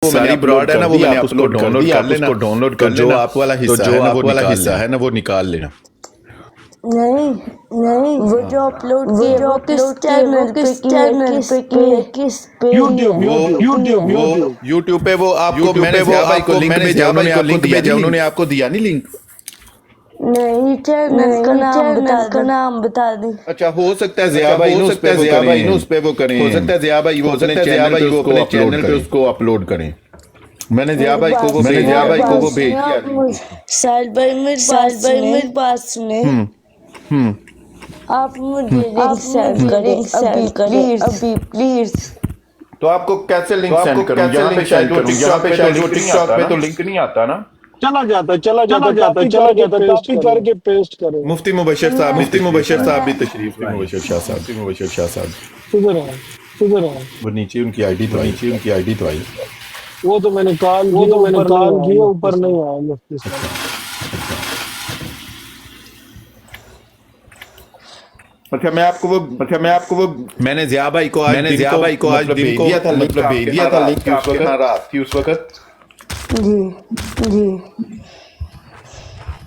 वो सारी ब्रॉड है ना वो मैंने उसको डाउनलोड कर लेना, डाउनलोड तो कर जो लेना, आप वाला तो हिस्सा जो है ना आप वो वाला निकाल हिस्सा लेना। है ना वो निकाल लेना। नहीं नहीं, वो जो अपलोड किए वो किस चैनल पे की है, किस पे यूट्यूब वो यूट्यूब यूट्यूब यूट्यूब पे वो आपको यूट्यूब मैंने पे वो ज़िया भाई को आपको लिंक मैंने भेजा, ज़िया उन्होंने भाई को आपको लिंक दिया भेजा, नहीं उन्होंने लिंक? आपको दिया नहीं लिंक? नहीं, चैनल का नाम बता दे। अच्छा, हो सकता है ज़िया भाई हो ने उस सकता पे है वो ज़िया भाई ने करें, उस पे वो करें, हो सकता है ज़िया भाई वो हो अपने सकता है ज़िया चैनल भाई पे वो उसको अपने अपलोड चैनल पे करें। उसको अपलोड करें। मैंने ज़िया भाई को वो मैंने भेजा ज़िया भाई को वो है। भेज दिया लिंक। साल भाई मेरी बात सुने। आप मुझे लिंक सेंड करें अभी प्लीज। तो आपको कैसे तो लिंक आपको सेंड करूं? कैसे यहाँ पे लिंक शायद सेंड वो करूं? यहाँ टिकटॉक पे पे तो शायद वो लिंक नहीं टिकटॉक आता पे ना। तो लिंक नहीं आता ना। चला जाता कॉपी करके पेस्ट करो। मुफ्ती मुबशर साहब भी मुफ्ती तशरीफ मुबशर लाए। साहब भी तशरीफ लाए। मुबशर शाह साहब, मुफ्ती मुबशर शाह साहब किधर है? वो नीचे उनकी आईडी तो आई, नीचे उनकी आईडी तो आई। वो तो मैंने कॉल किया, ऊपर नहीं आया मुफ्ती साहब। अच्छा मैं आपको वो मैंने ज़िया भाई को आज दिन को आज दिन भेज को दिया था लिंक, मतलब भेज दिया था लिंक, आपके उस यहाँ वक्त रात थी उस वक्त। जी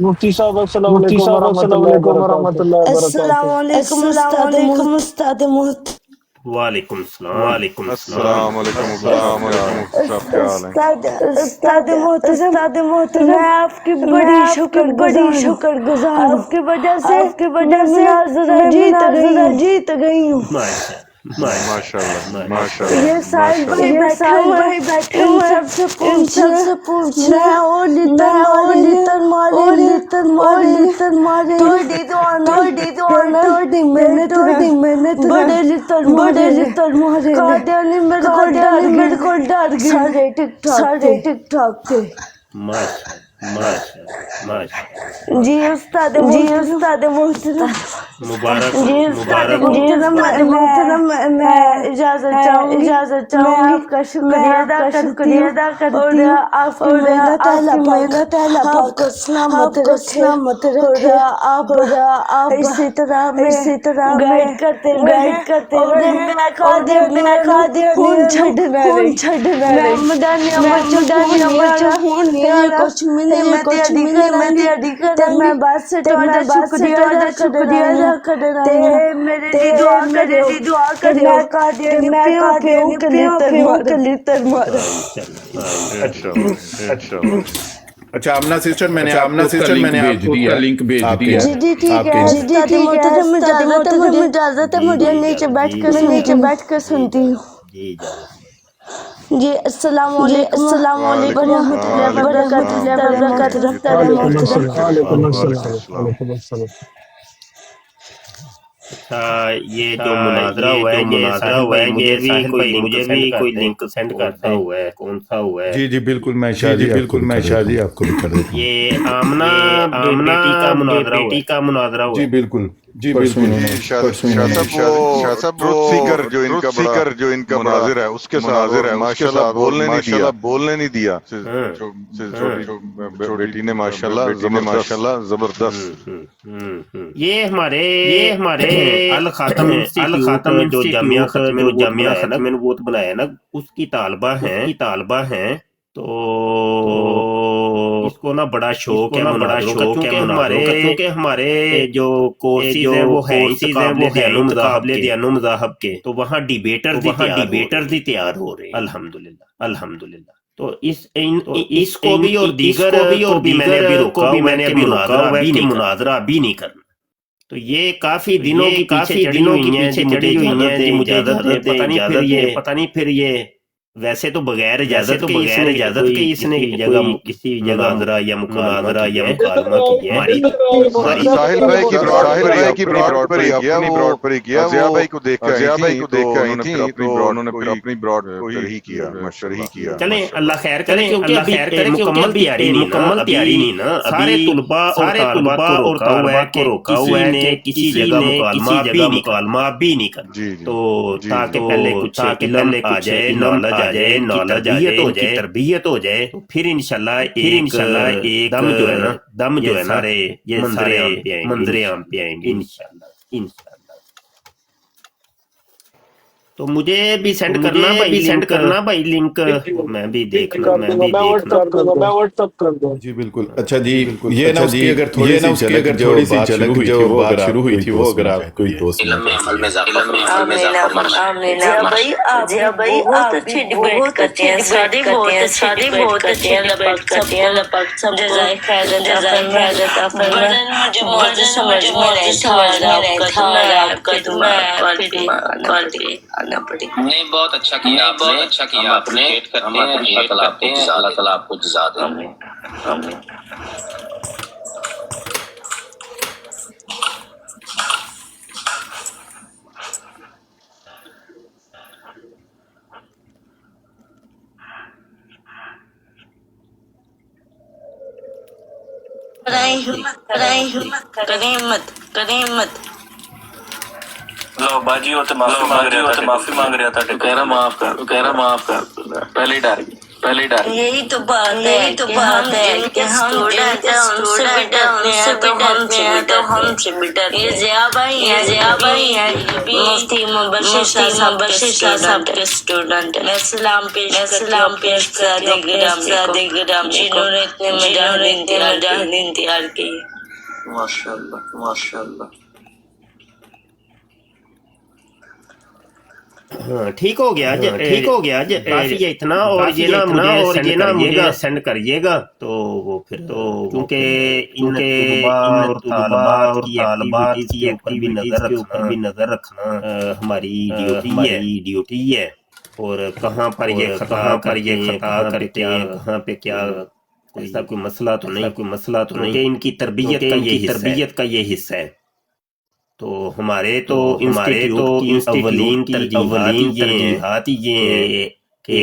मुफ्ती साहब अस्सलाम वालेकुम वरहमतुल्लाहि अस्सलाम उस्ताद मोहतरम। वालेकुम सलाम। अस्सलाम वालेकुम। अस्सलाम वालेकुम मुफ्ती साहब, क्या हाल है? उस्ताद मोहतरम, मैं आपकी बड़ी शुक्रगुजार हूँ। आपकी वजह से जीत गई हूँ। माशाल्लाह माशाल्लाह। ये साहिल भाई बैठे हुए हैं, सबसे पूछना है और लितन मारे थोड़ी मेहनत बड़े लितन मारे कादियानी मेरे को डर गए सारे टिकटॉक के। जी उस्ताद मोहतरम, मैं इजाजत चाहूंगी। आपका शुक्रिया अदा करती हूँ और आपकी मेहनत अल्लाह पाक आपको सलामत रखे और आप इसी तरह गाइड करते और मैं कादिर खून छड़ना मैं मदानिया बच्चों खून ये कुछ मैं तैयारी कर मैं बात से शुक्रिया अदा करना ते मेरे दुआ करे मैं कादिर लितर मार। अच्छा अच्छा आमना सिस्टर मैंने आपको उसका लिंक भेज दिया। जी ठीक है मुझे इजाजत है, मुझे नीचे बैठ कर सुनती हूँ। जी अस्सलाम वालेकुम रहमतुल्लाहि वबरकातुहू। ये जो मुनाजरा हुआ है, ये साहिल भाई मुझे भी कोई लिंक सेंड करता हुआ है, कौन सा हुआ है? जी बिल्कुल मैं शादी आपको भी कर देता हूँ। ये आमना बेटी का मुनाजरा हुआ जी है। बिल्कुल शाह साहब ट्रुथ सीकर जो इनका मुनाजिर है उसके साथ माशाल्लाह बोलने नहीं दिया। छोटी बेटी ने माशाल्लाह जबरदस्त। ये हमारे अल खातम जो जामिया खत्म नबूवत बनाया ना, उसकी तालबा हैं तो इसको ना बड़ा शौक है क्योंकि हमारे जो कोर्सेज हैं वो मुकाबले दियानो मज़ाहब के, तो वहाँ डिबेटर भी तैयार हो रहे हैं अल्हम्दुलिल्लाह। तो इसको भी और दीगर को भी मैंने अभी रोका हुआ है कि मुनाजरा अभी नहीं करना। तो ये काफी दिनों की पीछे चढ़ी हुई हैं जी, मुझे इजाजत दे, पता नहीं फिर ये वैसे तो बगैर इजाजत के इसने किसी जगह मुनाजरा या मुकालमा किया है। साहिल भाई की ब्रॉड पर ही किया ज़िया भाई को देख कर उन्होंने फिर अपनी ब्रॉड को ही किया। चलें अल्लाह खैर करे, क्योंकि अभी मुकम्मल तैयारी नहीं ना, सारे तुलबा और तालबा को रोका हुआ है कि किसी जगह मुकालमा भी नहीं करना, तो ताकि पहले कुछ इल्म आ जाए, नॉलेज आ जाए, तरबियत हो जाए, तो फिर इंशाल्लाह एक दम जो है सारे ये मंजरे आम पे आएंगे इंशाल्लाह। تو مجھے بھی سینڈ کرنا بھائی لنک، میں بھی دیکھنا میں واٹس ایپ کر دوں میں واٹس ایپ کر دوں جی بالکل اچھا جی یہ نا اس کی اگر تھوڑی سی جھلک جو بات شروع ہوئی تھی وہ اگر آپ کوئی دوست علم میں عمل میں اضافہ جیا بھائی آپ بہت اچھی ڈبیٹ کرتے ہیں، سادی بہت اچھی ڈبیٹ کرتے ہیں، سب جزائے خیر عطا فرمائے۔ مجھے موضوع سمجھ میں نہیں تھا آپ کا تو میں پھر کال پہ آنا پڑے گا۔ نہیں بہت اچھا کیا آپ نے، ہم اپریشیٹ کرتے ہیں، اللہ تعالیٰ آپ کو جزا دے۔ آمین۔ قریمت لو باجی ہو تو معافی مانگ رہا تھا کہہ رہا معاف کر پہلے ہی ڈر گئی۔ یہی تو بات ہے کہ ہم جن کے اسٹوڈنٹ ہیں ان سے بھی ڈرتے ہیں تو ہم سے بھی ڈرتے ہیں۔ یہ ضیاء بھائی ہیں مفتی مبشر شاہ صاحب کے اسٹوڈنٹ ہیں۔ میں سلام پیش کرتی ہوں جنہوں نے اتنے مجاہدین تیار کی۔ ماشاء اللہ۔ ہاں ٹھیک ہو گیا کافی ہے اتنا، اور یہ نا مجھے سینڈ کریے گا تو وہ پھر تو کیونکہ ان طالبات کی ایکٹیویٹیز کے اوپر بھی نظر رکھنا ہماری ڈیوٹی ہے، اور کہاں پر یہ خطا کرتے ہیں، کہاں پہ کیا ایسا کوئی مسئلہ تو نہیں کہ ان کی تربیت کا یہ حصہ ہے۔ تو ہمارے تو انسٹیٹیوٹ کی اولین ترجیحات یہ ہیں کہ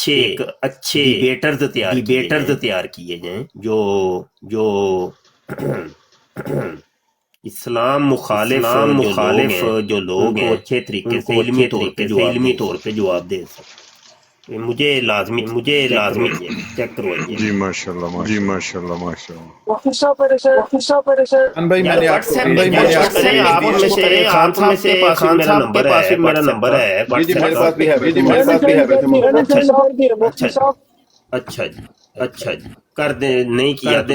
ایک اچھے ڈیبیٹرز تیار کیے جائیں جو اسلام مخالف جو لوگ ہیں اچھے طریقے سے علمی طور پہ جواب دے سکیں۔ مجھے لازمی چیک کروائیے۔ جی ماشاءاللہ مفتی صاحب پریشان بھائی میں نے آپ خان صاحب کے پاس میرا نمبر ہے، جی میرے پاس بھی ہے مفتی صاحب اچھا جی کر دیں، نہیں کیا تو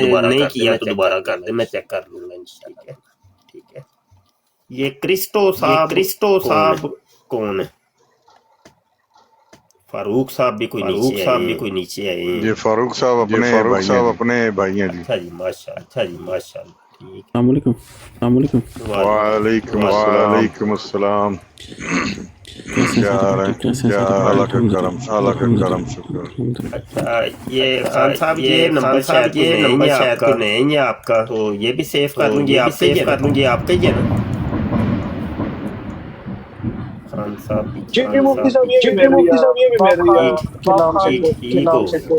دوبارہ کر دیں، میں چیک کر لوں گا۔ ٹھیک ہے یہ کرسٹو صاحب کون ہے؟ فاروق صاحب بھی کوئی نیچے آئے ہیں۔ یہ فاروق صاحب اپنے بھائی ہیں جی۔ اچھا جی ماشاء اللہ ٹھیک۔ السلام علیکم۔ وعلیکم السلام۔ کیا اللہ کا کرم شکر۔ اچھا یہ خان صاحب یہ نمبر شاید کو نہیں ہے آپ کا، تو یہ بھی سیو کر لوں گی آپ کا ہی ہے نا خان صاحب؟ جی مفتی صاحب یہ بھی میری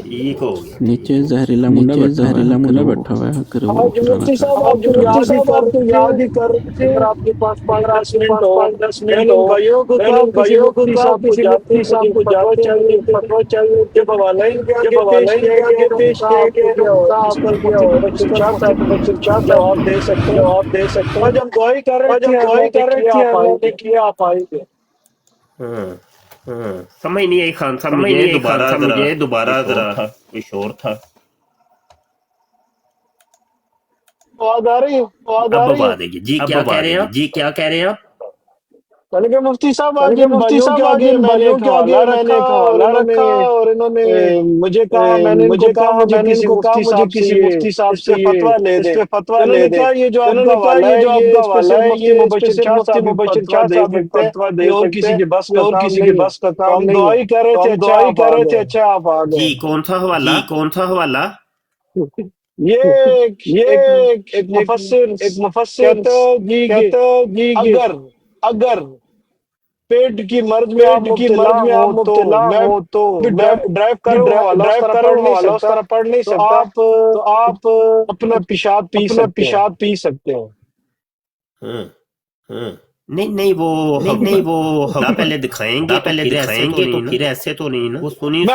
ٹھیک ہو گیا۔ نیچے زہریلا منڈا بیٹھا ہوا ہے۔ مفتی صاحب آپ تو یاد ہی کر اگر آپ کے پاس 5-10 منٹ ہو بھائیوں کو مفتی صاحب کو جاتے چاہیے جب حوالہ پیش کیا جواب دے سکتے ہیں۔ جب دعائی کر رہے تھے کیا آپ آئی تھے۔ سمجھ نہیں آئی خان صاحب، مجھے دوبارہ ذرا کچھ اور تھا۔ آواز آ رہی ہے؟ جی کیا کہہ رہے ہیں آپ؟ میں نے کہا مفتی صاحب آگے بھائیوں کے آگے میں نے ایک حوالہ رکھا اور انہوں نے مجھے کہا میں نے کسی مفتی صاحب سے فتویٰ لے دیں۔ انہوں نے کہا یہ جو آپ کا حوالہ ہے یہ مفتی مبشر شاہ صاحب فتویٰ دے اور کسی کے بس کا کام نہیں۔ دعائی کر رہے تھے اچھا آپ آ گئے۔ جی کون سا حوالہ؟ یہ ایک مفسر کہتا جی اگر پیٹ کی مرض میں آپ مبتلا ہو تو ڈرائیو کرو اس طرح پڑھ نہیں سکتا تو آپ اپنا پیشاب پی سکتے ہیں۔ नहीं वो पहले दिखाएंगे तो फिर ऐसे तो नहीं ना। वो सुनी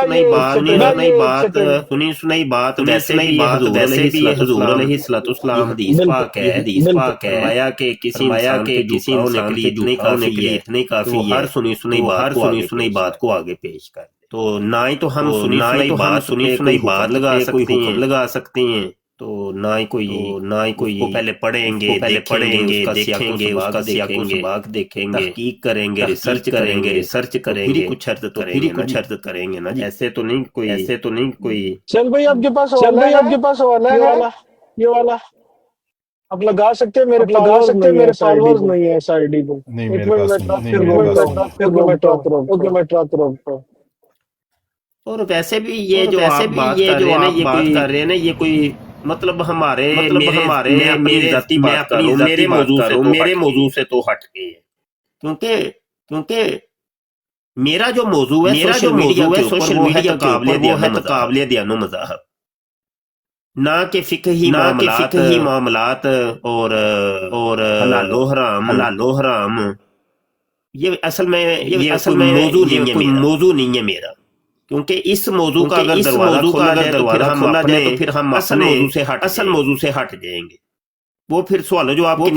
सुनाई बात वैसे भी हुजूर अलैहिस्सलाम हदीस पाक है फरमाया कि किसी इंसान के लिए इतनी काफी है हर सुनी सुनाई बात को आगे पेश कर। तो ना ही तो हम सुनी सुनाई बात लगा सकते हैं तो ना ही कोई पहले पढ़ेंगे देखेंगे उसका सबक देखेंगे तहकीक करेंगे रिसर्च करेंगे फिर कुछ अर्थ करेंगे ना। ऐसे तो नहीं कोई चल भाई आपके पास वाला है ये वाला आप लगा सकते हैं मेरे फॉलोअर्स नहीं है इस आईडी को। नहीं, एक मेरे मिनट पास मैं नहीं, मेरे पास नहीं। मैं ट्रक रहा हूं। और वैसे भी ये जो आप बात कर रहे हैं ना ये कोई मतलब हमारे मेरे जाती बात कर रहा हूं मेरे मौजू से तो हट के है क्योंकि मेरा जो मौजू है सोशल मीडिया के ऊपर वो है तकाबले दियानो मज़ाहब ना कि फिकही मामलात और हलालो हराम। ये असल में मौजू नहीं है मेरा क्योंकि इस मौजू का अगर दरवाजा खोला जाए तो फिर हम असल मौजू से हट जाएंगे। वो फिर सवाल जवाब की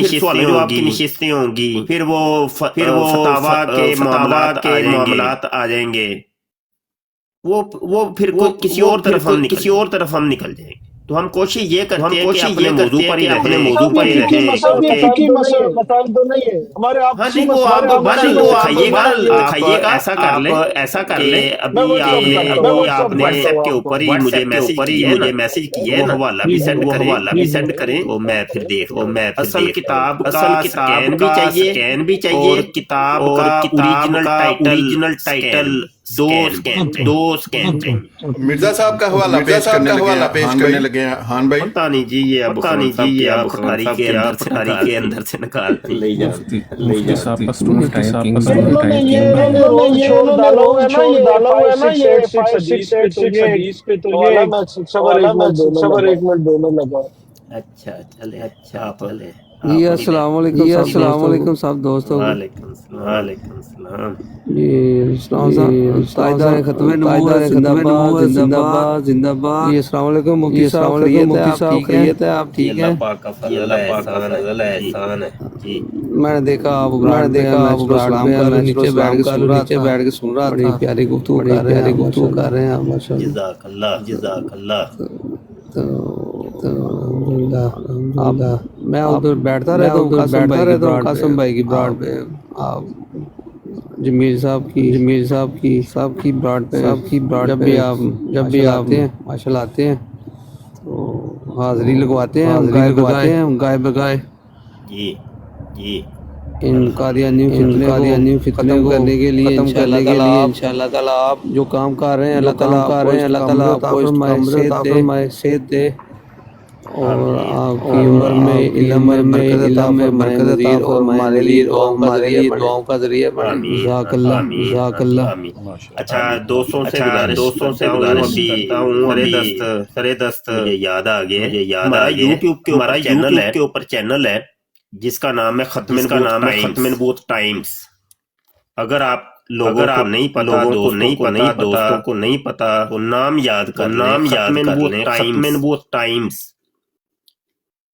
नशिस्तें होंगी फिर वो फतावा के मामलात आ जाएंगे वो फिर किसी और तरफ हम निकल जाएंगे। तो हम कोशिश ये करते हैं कि अपने मौजू पर ही रहे। हमारे आप दिखाइएगा ऐसा कर ले अभी आपने व्हाट्सएप के ऊपर ही मुझे मैसेज किया है ना हवाला भी सेंड करें वो मैं फिर देख असल किताब का स्कैन भी चाहिए और किताब का ओरिजिनल टाइटल दो स्कैन चाहिए। मिर्जा साहब का हवाला पेश करने लगे हैं हान भाई। पता नहीं जी ये अब बुखारी के अंदर से निकाल ले मुफ्ती साहब का स्टूडेंट टाइप एक मिनट दोनों लगा। अच्छा चले जी अस्सलाम वालेकुम सब दोस्तों। वालेकुम सलाम जी ताइदार खत्म जिंदाबाद जी अस्सलाम वालेकुम मुफ्ती साहब खैरियत है आप ठीक हैं? मैंने देखा आप नीचे बैठ के सुन रहा था। बड़ी प्यारी गुफ्तगू कर रहे हैं आप माशाअल्लाह। मैं उधर बैठता रहता हूँ कासिम भाई की ब्राड पे आप जमील साहब की ब्राड पे जब भी आप माशाल्लाह आते हैं तो हाजिरी लगवाते हैं गाय बगाए जी इन कादियानी फितने को करने के लिए इंशाअल्लाह ताला आप जो काम कर रहे हैं अल्लाह ताला आपको सेहत दे और आपकी उम्र में इल्म में बरकत और हमारे लिए दुआओं का जरिया बने। जज़ाकल्लाह। अच्छा दोस्तों से गुजारिश करता हूँ सरे दस्त मुझे याद आ गया यूट्यूब के ऊपर चैनल है जिसका नाम है खत्म टाइम्स। अगर आप लोगों को नहीं पता दोस्तों को नहीं पता तो नाम याद कर टाइम्स।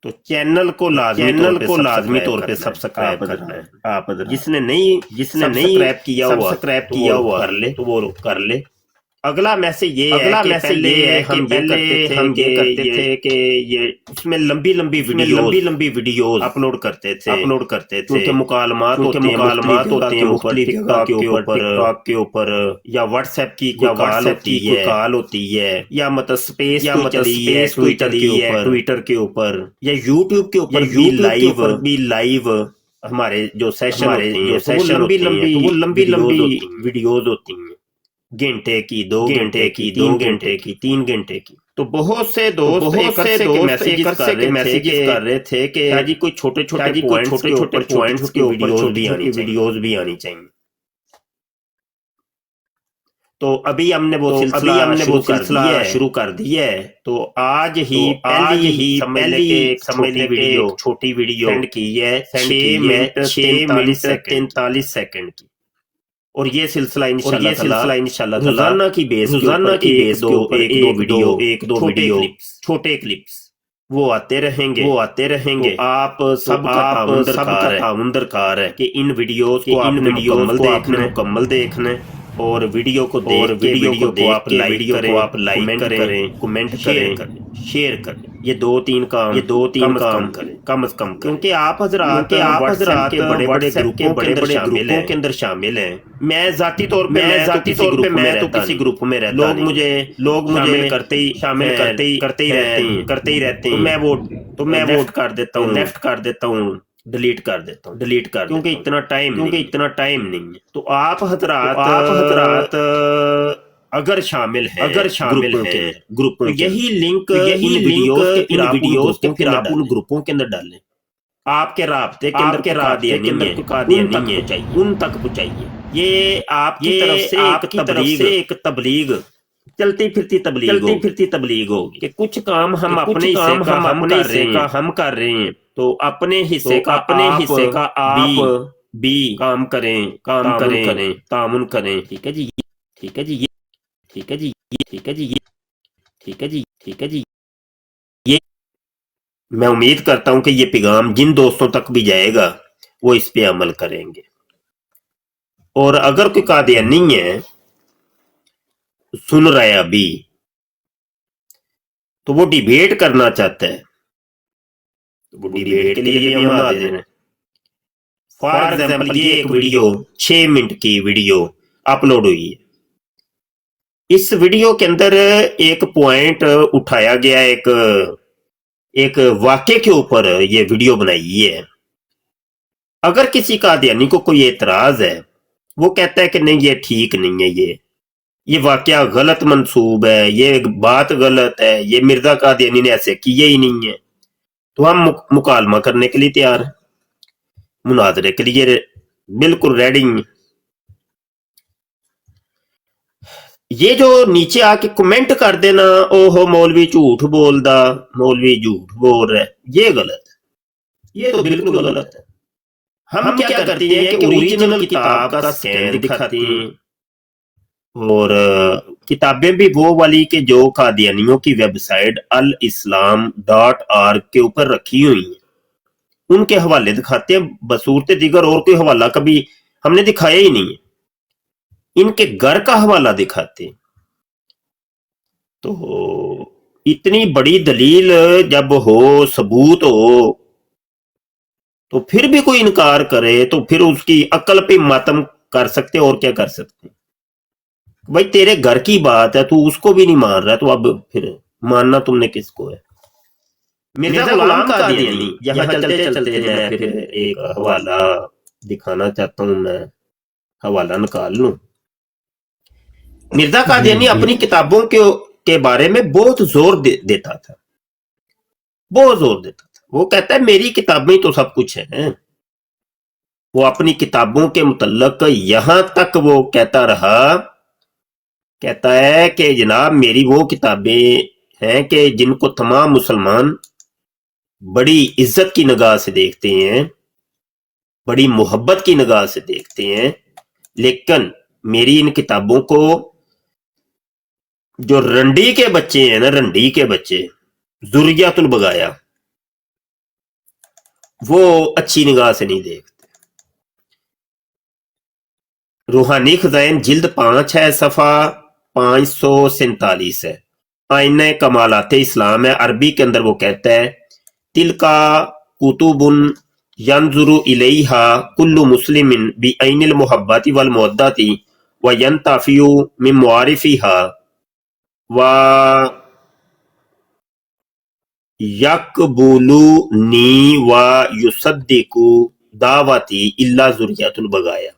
तो चैनल को लाजमी तौर पे सब्सक्राइब करना है। आप जिसने नहीं सब्सक्राइब किया हुआ कर ले तो वो कर ले। अगला मैसेज ये है कि हम ये करते थे कि ये उसमें लंबी वीडियोस अपलोड करते थे क्योंकि मुकालमात होते हैं मुख्तलिफ टिकटॉक के ऊपर या व्हाट्सएप की कॉल होती है या मतलब स्पेस कोई चली है ट्विटर के ऊपर या यूट्यूब के ऊपर भी लाइव हमारे जो सेशन लंबी वीडियोस होती हैं घंटे की 2 घंटे की 3 घंटे की 3 घंटे की। तो बहुत से दोस्त मैसेज कर रहे थे कि जी कोई छोटे पॉइंट्स के वीडियोस भी आनी चाहिए। تو ابھی ہم نے وہ سلسلہ شروع کر دیا ہے. تو آج ہی پہلی ویڈیو چھوٹی ویڈیو سینڈ کی ہے 6 منٹ 43 سیکنڈ کی. اور یہ سلسلہ انشاءاللہ روزانہ کی بیس ایک دو ویڈیو چھوٹے کلپس وہ آتے رہیں گے. تو آپ سب کا تعاون درکار ہے کہ ان ویڈیوز کو آپ نے مکمل دیکھنا ہے. اور ویڈیو کو آپ لائک کریں کمنٹ کریں شیئر کریں. یہ دو تین کام کریں کم از کم، کیونکہ آپ حضرات کے بڑے گروپوں کے اندر شامل ہیں. میں ذاتی طور پہ میں تو کسی گروپ میں رہتا، لوگ مجھے کرتے ہی رہتے ہیں. تو میں ووٹ کر دیتا ہوں، لیفٹ کر دیتا ہوں، ڈیلیٹ کر دیتا ہوں کیونکہ اتنا ٹائم نہیں ہے. تو آپ حضرات اگر شامل ہیں گروپ میں، یہی لنک ویڈیوز کے پھر آپ ان گروپوں کے اندر ڈالیں. آپ کے رابطے کے اندر ان تک پہنچائیے. یہ آپ کی طرف سے ایک تبلیغ چلتی پھرتی تبلیغ ہوگی کہ کچھ کام ہم اپنے حصے کا ہم کر رہے ہیں. تو اپنے حصے کا آپ بھی کام کریں تعاون کریں. ٹھیک ہے جی. یہ میں امید کرتا ہوں کہ یہ پیغام جن دوستوں تک بھی جائے گا وہ اس پہ عمل کریں گے. اور اگر کوئی قادیانی ہے سن رہا ہے ابھی تو وہ ڈیبیٹ کرنا چاہتا ہے، وہ ڈیبیٹ کے لیے بھی ہم حاضر ہیں. فار ایگزامپل یہ ایک ویڈیو 6 منٹ کی ویڈیو اپلوڈ ہوئی ہے. اس ویڈیو کے اندر ایک پوائنٹ اٹھایا گیا، ایک واقعے کے اوپر یہ ویڈیو بنائی ہے. اگر کسی قادیانی کو کوئی اعتراض ہے، وہ کہتا ہے کہ نہیں یہ ٹھیک نہیں ہے، یہ واقعہ غلط منسوب ہے، یہ بات غلط ہے، یہ مرزا قادیانی نے ایسے کیے ہی نہیں ہے، تو ہم مکالمہ کرنے کے لیے تیار ہیں، مناظرے کے لیے بالکل ریڈی ہیں. یہ جو نیچے آ کے کمنٹ کر دینا اوہو مولوی جھوٹ بول رہا ہے، یہ غلط ہے، یہ تو بالکل غلط ہے. ہم کیا کرتے ہیں کہ اوریجنل کتاب کا سکین دکھاتے ہیں. اور کتابیں بھی وہ والی کہ جو قادیانیوں کی ویب سائٹ الاسلام.org کے اوپر رکھی ہوئی ہیں، ان کے حوالے دکھاتے ہیں. بصورت دیگر اور کوئی حوالہ کبھی ہم نے دکھایا ہی نہیں ہے. ان کے گھر کا حوالہ دکھاتے ہیں. تو اتنی بڑی دلیل جب ہو، ثبوت ہو، تو پھر بھی کوئی انکار کرے تو پھر اس کی عقل پہ ماتم کر سکتے اور کیا کر سکتے. بھائی تیرے گھر کی بات ہے، تو اس کو بھی نہیں مان رہا، تو اب پھر ماننا تم نے کس کو ہے. مرزا غلام قادیانی یہاں چلتے میں پھر ایک حوالہ دکھانا چاہتا ہوں، میں حوالہ نکال لوں. مرزا قادیانی اپنی کتابوں کے بارے میں بہت زور دیتا تھا. وہ کہتا ہے میری کتابیں تو سب کچھ ہیں. وہ اپنی کتابوں کے متعلق یہاں تک وہ کہتا ہے کہ جناب میری وہ کتابیں ہیں کہ جن کو تمام مسلمان بڑی عزت کی نگاہ سے دیکھتے ہیں، بڑی محبت کی نگاہ سے دیکھتے ہیں، لیکن میری ان کتابوں کو جو رنڈی کے بچے ہیں نا، رنڈی کے بچے ذریۃ البغایا، وہ اچھی نگاہ سے نہیں دیکھتے. روحانی خزائن جلد 5 ہے، صفحہ 547 ہے. آئینہ کمالات اسلام ہے، عربی کے اندر وہ کہتا ہے تلکا کتب ینظر الیہا کل مسلم بعین المحبت والمودۃ وینتفع من معارفہا و یقبلنی و یصدق دعوتی الا ذریۃ البغایا.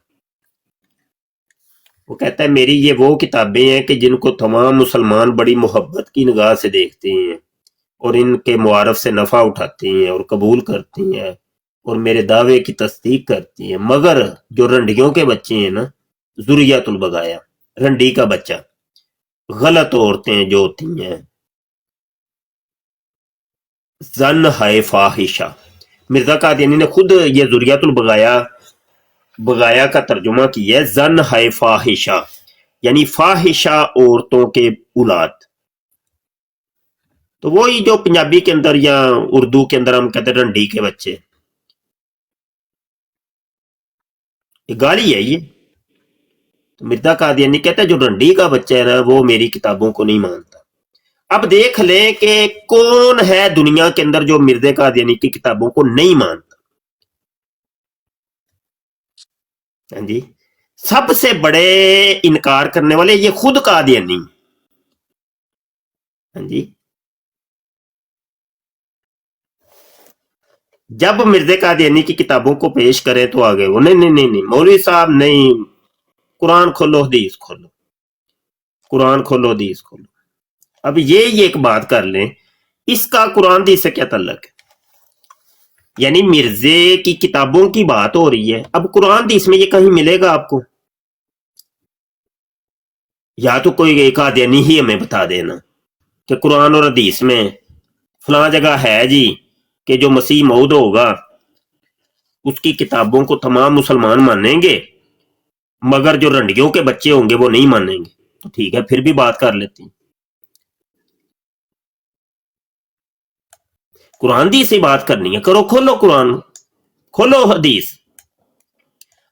وہ کہتا ہے میری یہ وہ کتابیں ہیں کہ جن کو تمام مسلمان بڑی محبت کی نگاہ سے دیکھتے ہیں اور ان کے معارف سے نفع اٹھاتے ہیں اور قبول کرتے ہیں اور میرے دعوے کی تصدیق کرتے ہیں، مگر جو رنڈیوں کے بچے ہیں نا، ذریۃ البغایا، رنڈی کا بچہ، غلط عورتیں جو ہوتی ہیں، زن ہے فاحشہ. مرزا قادیانی نے خود یہ ذریات البغایا کا ترجمہ کیا ہے، زن ہے فاحشہ یعنی فاحشہ عورتوں کے اولاد. تو وہی جو پنجابی کے اندر یا اردو کے اندر ہم کہتے ہیں رنڈی کے بچے، یہ گالی ہے. یہ تو مرزا قادیانی کہتا ہے جو رنڈی کا بچہ ہے نا وہ میری کتابوں کو نہیں مانتا. اب دیکھ لیں کہ کون ہے دنیا کے اندر جو مرزا قادیانی کی کتابوں کو نہیں مانتا. ہاں جی، سب سے بڑے انکار کرنے والے یہ خود قادیانی. ہاں جی، جب مرزا قادیانی کی کتابوں کو پیش کریں تو آگے وہ نہیں مولوی صاحب نہیں، قرآن کھولو حدیث کھولو، قرآن کھولو حدیث کھولو. اب یہ ایک بات کر لیں، اس کا قرآن حدیث سے کیا تعلق ہے؟ یعنی مرزے کی کتابوں کی بات ہو رہی ہے، اب قرآن حدیث میں یہ کہیں ملے گا آپ کو؟ یا تو کوئی ایک قادیانی ہی ہمیں بتا دینا کہ قرآن اور حدیث میں فلاں جگہ ہے جی کہ جو مسیح موعود ہوگا اس کی کتابوں کو تمام مسلمان مانیں گے مگر جو رنڈیوں کے بچے ہوں گے وہ نہیں مانیں گے. تو ٹھیک ہے، پھر بھی بات کر لیتے ہیں. قرآن حدیث سے بات کرنی ہے، کرو، کھولو قرآن، کھولو حدیث،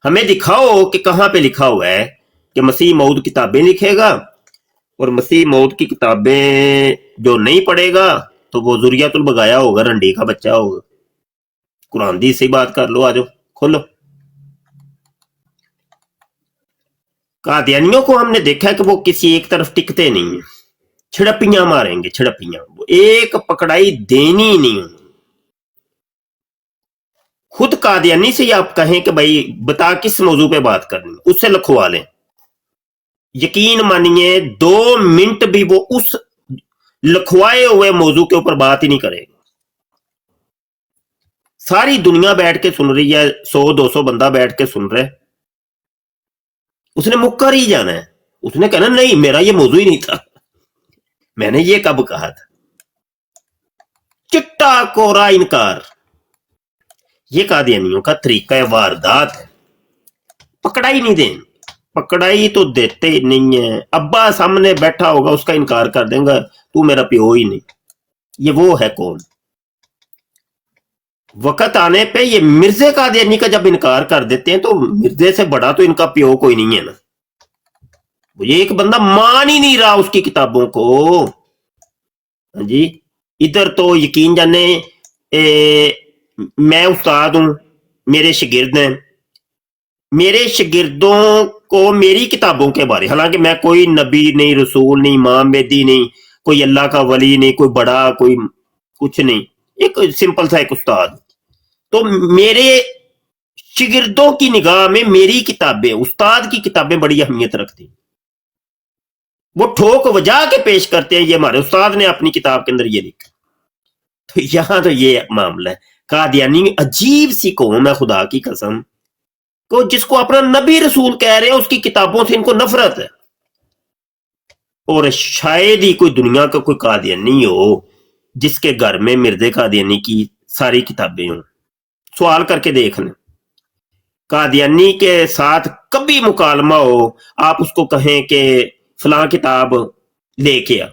ہمیں دکھاؤ کہ کہاں پہ لکھا ہوا ہے کہ مسیح موعود کتابیں لکھے گا اور مسیح موعود کی کتابیں جو نہیں پڑھے گا تو وہ ذریات البغایا ہوگا، رنڈی کا بچہ ہوگا. قرآن حدیث سے بات کر لو، آجو کھولو. قادیانیوں کو ہم نے دیکھا کہ وہ کسی ایک طرف ٹکتے نہیں ہیں، چھڑپیاں ماریں گے، چھڑپیاں، ایک پکڑائی دینی نہیں. خود قادیانی سے آپ کہیں کہ بھائی بتا کس موضوع پہ بات کرنی، اس سے لکھوا لیں، یقین مانیے 2 منٹ بھی وہ اس لکھوائے ہوئے موضوع کے اوپر بات ہی نہیں کرے گا. ساری دنیا بیٹھ کے سن رہی ہے، 100-200 بندہ بیٹھ کے سن رہے، اس نے مکر ہی جانا ہے. اس نے کہنا نہیں میرا یہ موضوع ہی نہیں تھا، میں نے یہ کب کہا تھا. چٹا کورا انکار، یہ قادیانیوں کا طریقہ واردات ہے. پکڑائی نہیں دیں، پکڑائی تو دیتے ہی نہیں ہے. ابا سامنے بیٹھا ہوگا اس کا انکار کر دیں گا، تو میرا پیو ہی نہیں. یہ وہ ہے کون؟ وقت آنے پہ یہ مرزا قادیانی کا جب انکار کر دیتے ہیں تو مرزے سے بڑا تو ان کا پیو کوئی نہیں ہے نا. یہ ایک بندہ مان ہی نہیں رہا اس کی کتابوں کو. جی ادھر تو یقین جانے میں استاد ہوں، میرے شاگرد ہیں، میرے شاگردوں کو میری کتابوں کے بارے، حالانکہ میں کوئی نبی نہیں، رسول نہیں، امام مہدی نہیں، کوئی اللہ کا ولی نہیں، کوئی بڑا، کوئی کچھ نہیں، ایک سمپل سا ایک استاد. تو میرے شاگردوں کی نگاہ میں میری کتابیں، استاد کی کتابیں بڑی اہمیت رکھتی ہیں. وہ ٹھوک وجا کے پیش کرتے ہیں یہ ہمارے استاد نے اپنی کتاب کے اندر یہ لکھا. تو یہاں تو یہ معاملہ ہے. قادیانی عجیب سی قوم ہے خدا کی قسم، کو جس کو اپنا نبی رسول کہہ رہے ہیں اس کی کتابوں سے ان کو نفرت ہے. اور شاید ہی کوئی دنیا کا کوئی قادیانی ہو جس کے گھر میں مرزا قادیانی کی ساری کتابیں ہوں. سوال کر کے دیکھ لیں، قادیانی کے ساتھ کبھی مکالمہ ہو، آپ اس کو کہیں کہ فلاں کتاب لے کے آ،